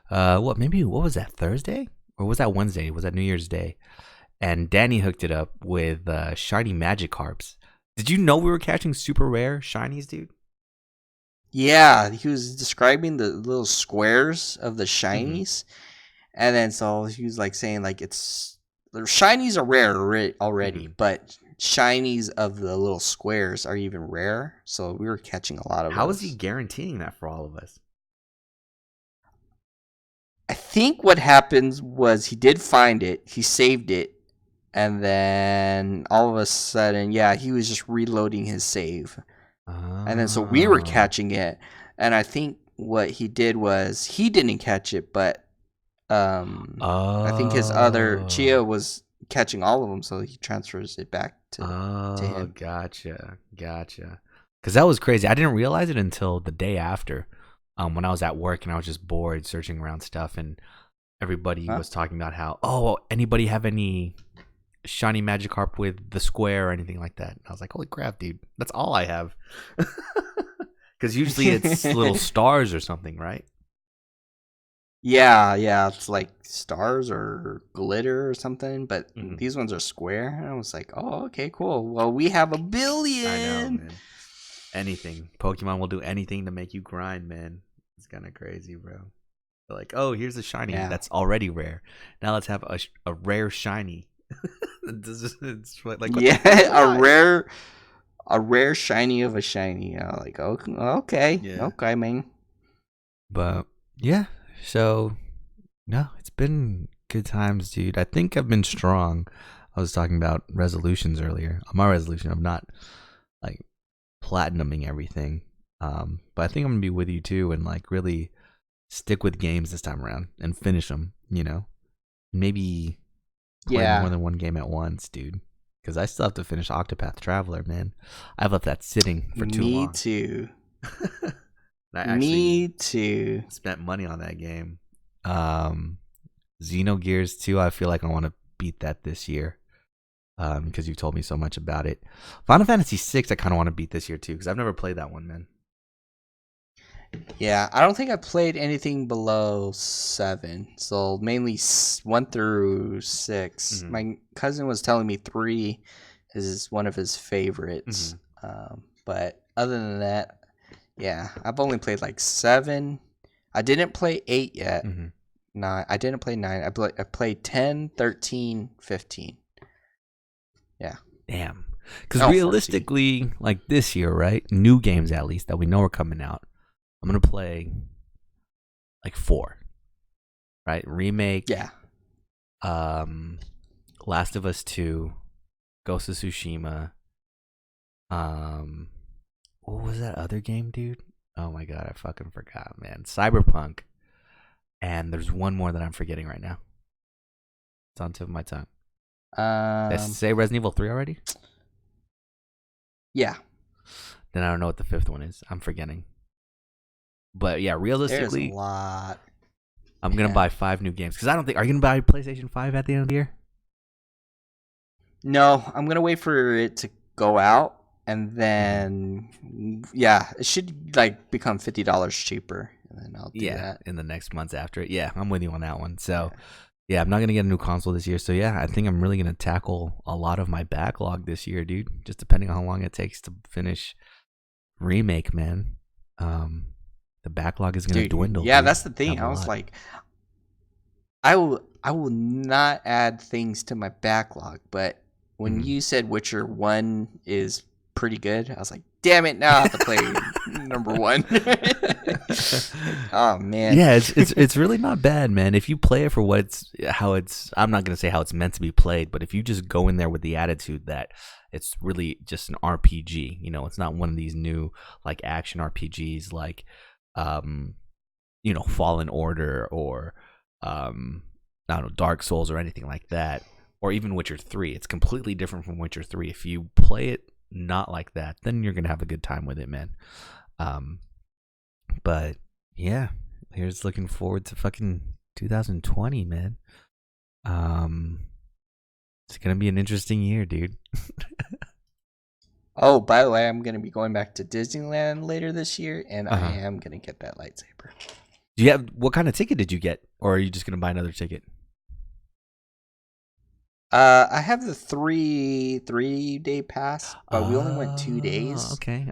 What was that, Thursday? Or was that Wednesday? Was that New Year's Day? And Danny hooked it up with shiny Magikarps. Did you know we were catching super rare shinies, dude? Yeah, he was describing the little squares of the Mm-hmm. shinies, and then so he was like saying like it's the shinies are rare already, Mm-hmm. but shinies of the little squares are even rare. So we were catching a lot of How is he those. guaranteeing that for all of us? I think what happens was he did find it, he saved it, and then all of a sudden, yeah, he was just reloading his save. And then so we were Oh. catching it, and I think what he did was he didn't catch it, but I think his other Oh. Chia was catching all of them, so he transfers it back to Oh, him. gotcha. Gotcha. Because that was crazy. I didn't realize it until the day after, when I was at work and I was just bored searching around stuff, and everybody Huh? was talking about how, oh, anybody have any shiny Magikarp with the square or anything like that? And I was like, holy crap, dude. That's all I have. Because usually it's little stars or something, right? Yeah, yeah, it's like stars or glitter or something, but Hmm. these ones are square. And I was like, oh, okay, cool. Well, we have a I know, billion. man. Anything. Pokemon will do anything to make you grind, man. It's kind of crazy, bro. They're like, oh, here's a shiny Yeah, that's already rare. Now let's have a rare shiny. It's like, what the fuck? yeah, Why? a rare shiny of a shiny. Like, okay, Yeah. okay, man. But yeah, so no, it's been good times, dude. I think I've been strong. I was talking about resolutions earlier. My resolution of not like platinuming everything. But I think I'm gonna be with you too, and like really stick with games this time around and finish them. Maybe play more Yeah, than one game at once, dude. Because I still have to finish Octopath Traveler, man. I've left that sitting for too me long. too. I Me actually too. spent money on that game. Xenogears 2, I feel like I want to beat that this year. Because you've told me so much about it. Final Fantasy 6, I kind of want to beat this year too, because I've never played that one, man. Yeah, I don't think I played anything below 7. So mainly 1 through 6. Mhm. My cousin was telling me 3 is one of his favorites. Mhm. But other than that, yeah, I've only played like 7. I didn't play 8 yet. Mhm. 9. I didn't play 9. I played 10, 13, 15. Yeah. Damn. Because Oh, 14. realistically, like this year, right? New games at least that we know are coming out. I'm gonna play like 4, right? Remake. Yeah. Last of Us 2, Ghost of Tsushima. What was that other game, dude? Oh my god, I fucking forgot, man. Cyberpunk. And there's one more that I'm forgetting right now. It's on the tip of my tongue. Did I say Resident Evil 3 already? Yeah. Then I don't know what the 5th one is. I'm forgetting. But yeah, There's a realistically, lot. I'm gonna buy 5 new games because I don't think. Are you gonna buy PlayStation 5 at the end of the year? No, I'm gonna wait for it to go out, and then yeah, it should like become $50 cheaper, and then I'll do that. In the next months after it. Yeah, I'm with you on that one. So yeah, I'm not gonna get a new console this year. So yeah, I think I'm really gonna tackle a lot of my backlog this year, dude. Just depending on how long it takes to finish Remake, man. The backlog is gonna dwindle. Yeah, dude. that's the thing. I was like, I will not add things to my backlog, but when you said Witcher 1 is pretty good, I was like, damn it, now I have to play number 1. Oh man. Yeah, it's really not bad, man. If you play it for how it's I'm not gonna say how it's meant to be played, but if you just go in there with the attitude that it's really just an RPG, it's not one of these new like action RPGs like Fallen Order or I don't know, Dark Souls or anything like that, or even Witcher 3. It's completely different from Witcher 3. If you play it not like that, then you're gonna have a good time with it, man. But yeah, here's looking forward to fucking 2020, man. It's gonna be an interesting year, dude. Oh, by the way, I'm gonna be going back to Disneyland later this year, and I am gonna get that lightsaber. Do you have what kind of ticket did you get, or are you just gonna buy another ticket? I have the 3-day pass, but we only went 2 days. Okay.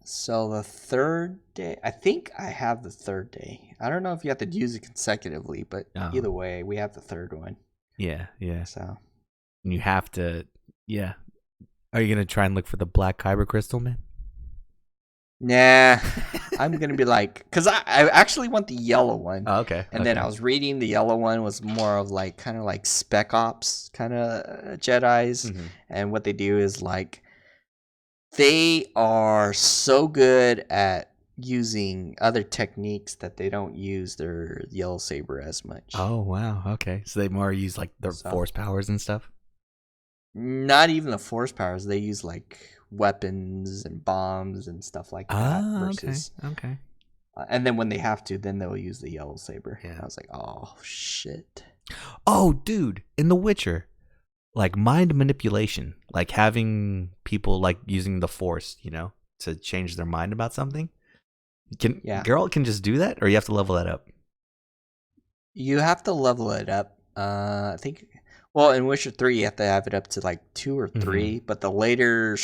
So the third day, I think I have the third day. I don't know if you have to use it consecutively, but either way, we have the third one. Yeah. So you have to, yeah. Are you gonna try and look for the black kyber crystal, man? Nah, I'm gonna be like, cause I actually want the yellow one. Oh, okay. And then I was reading the yellow one was more of like kind of like Spec Ops kind of Jedis, and what they do is like they are so good at using other techniques that they don't use their yellow saber as much. Oh wow, okay. So they more use like their force powers and stuff. Not even the force powers. They use like weapons and bombs and stuff like that. Versus, okay. And then when they have to, then they'll use the yellow saber. Yeah. I was like, oh shit. Oh, dude, in The Witcher, like mind manipulation, like having people like using the force, to change their mind about something. Geralt can just do that, or you have to level that up? You have to level it up. I think. Well, in Witcher 3, you have to have it up to like 2 or 3, but the later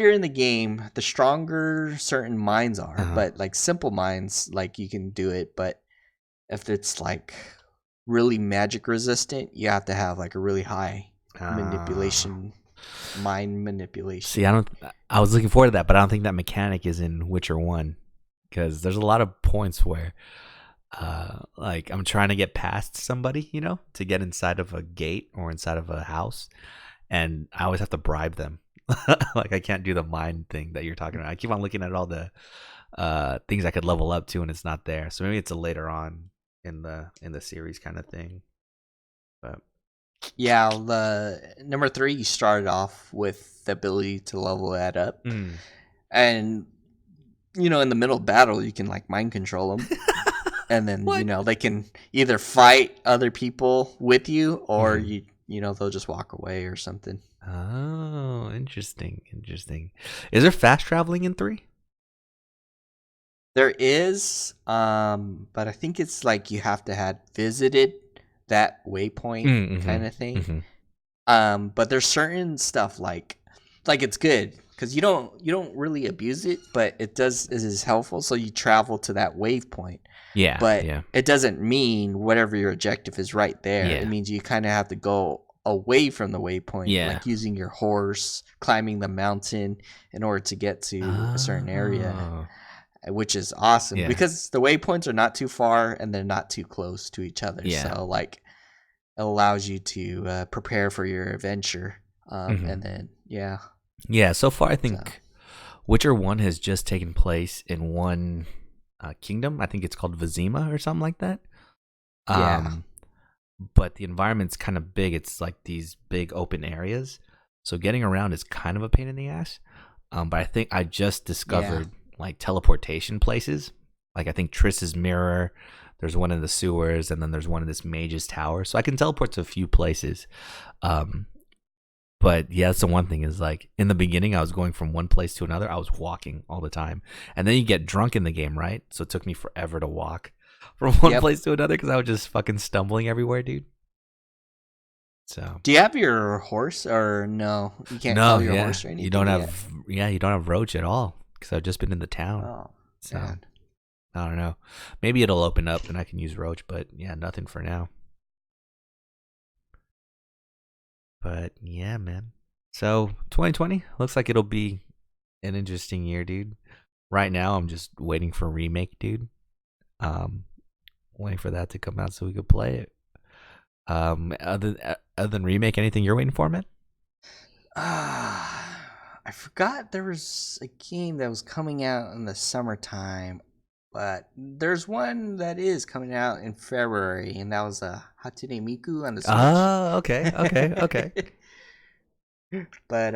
in the game, the stronger certain mines are. But like simple mines, like you can do it. But if it's like really magic resistant, you have to have like a really high mind manipulation. See, I was looking forward to that, but I don't think that mechanic is in Witcher 1 because there's a lot of points where like I'm trying to get past somebody, to get inside of a gate or inside of a house, and I always have to bribe them. Like I can't do the mind thing that you're talking about. I keep on looking at all the things I could level up to, and it's not there. So maybe it's a later on in the series kind of thing. But yeah, the number 3, you started off with the ability to level that up. And in the middle of battle, you can like mind control them, and then What? they can either fight other people with you, or Mhm. they'll just walk away or something. Oh, interesting. Is there fast traveling in 3? There is, but I think it's like you have to have visited that waypoint Mm-hmm. kind of thing. Mm-hmm. But there's certain stuff like it's good because you don't really abuse it, but it is helpful. So you travel to that waypoint, Yeah, but yeah, it doesn't mean whatever your objective is right there. It yeah, means you kind of have to go away from the waypoint, yeah. like using your horse, climbing the mountain in order to get to a certain area, Oh, which is awesome yeah, because the waypoints are not too far and they're not too close to each other. yeah. So like it allows you to prepare for your adventure. Mm-hmm. And then yeah, Yeah, so far I so think Witcher 1 has just taken place in one kingdom. I think it's called Vizima or something like that. yeah, Um, but the environment's kind of big. It's like these big open areas. So getting around is kind of a pain in the ass. But I think I just yeah, discovered like teleportation places. Like I think Triss's Mirror, there's one in the sewers, and then there's one in this mage's tower. So I can teleport to a few places. Um, but yeah, that's the one thing is like in the beginning, I was going from one place to another. I was walking all the time. And then you get drunk in the game, right? So it took me forever to walk from one yep. place to another because I was just fucking stumbling everywhere, dude. So Do you have your horse or no? You can't no, call your yeah, horse or you don't anything yet. have, yeah, you don't have Roach at all because I've just been in the town. Oh So man, I don't know. Maybe it'll open up and I can use Roach, but yeah, nothing for now. But yeah, man. So 2020 looks like it'll be an interesting year, dude. Right now, I'm just waiting for remake, dude. Um, waiting for that to come out so we could play it. Other than remake, anything you're waiting for, man? I forgot there was a game that was coming out in the summertime, but there's one that is coming out in February, and that was Hatsune Miku on the Switch. Oh, okay. But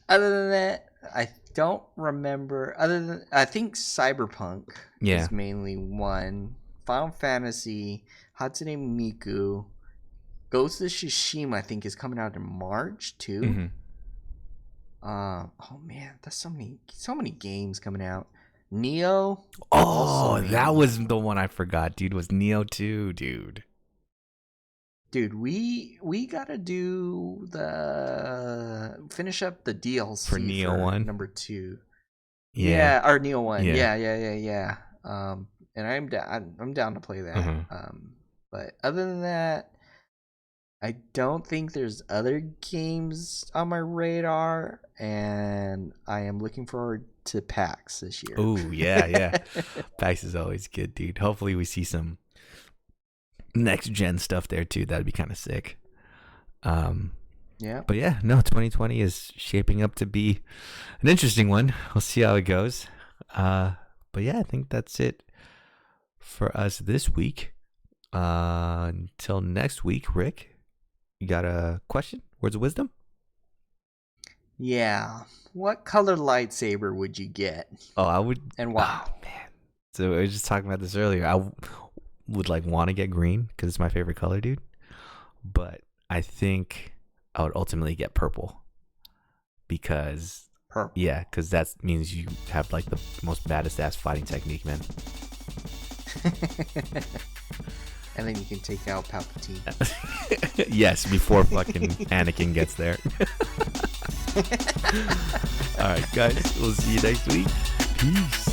other than that, I don't remember. Other than I think Cyberpunk Yeah. is mainly one. Final Fantasy, Hatsune Miku, Ghost of Tsushima. I think is coming out in March too. Mm-hmm. Oh man, there's so many games coming out. Neo, also Oh, that mainly. was the one I forgot, dude. Was Neo 2, dude. Dude, we gotta finish up the For DLC Neo for 1. number 2. Yeah. Yeah, or Neo 1. Yeah. Yeah. And I'm down to play that. Mm-hmm. But other than that, I don't think there's other games on my radar, and I am looking forward to PAX this year. Oh, yeah. PAX is always good, dude. Hopefully we see some next gen stuff there too. That'd be kind of sick. Yeah. But yeah, no, 2020 is shaping up to be an interesting one. We'll see how it goes. But yeah, I think that's it for us this week. Until next week, Rick, you got a question? Words of wisdom? Yeah. What color lightsaber would you get, Oh, I would. and why? Oh man. So we were just talking about this earlier. Would like want to get green because it's my favorite color, dude. But I think I would ultimately get purple because Purple. yeah, because that means you have like the most baddest ass fighting technique, man. And then you can take out Palpatine. Yes, before fucking Anakin gets there. All right, guys, we'll see you next week. Peace.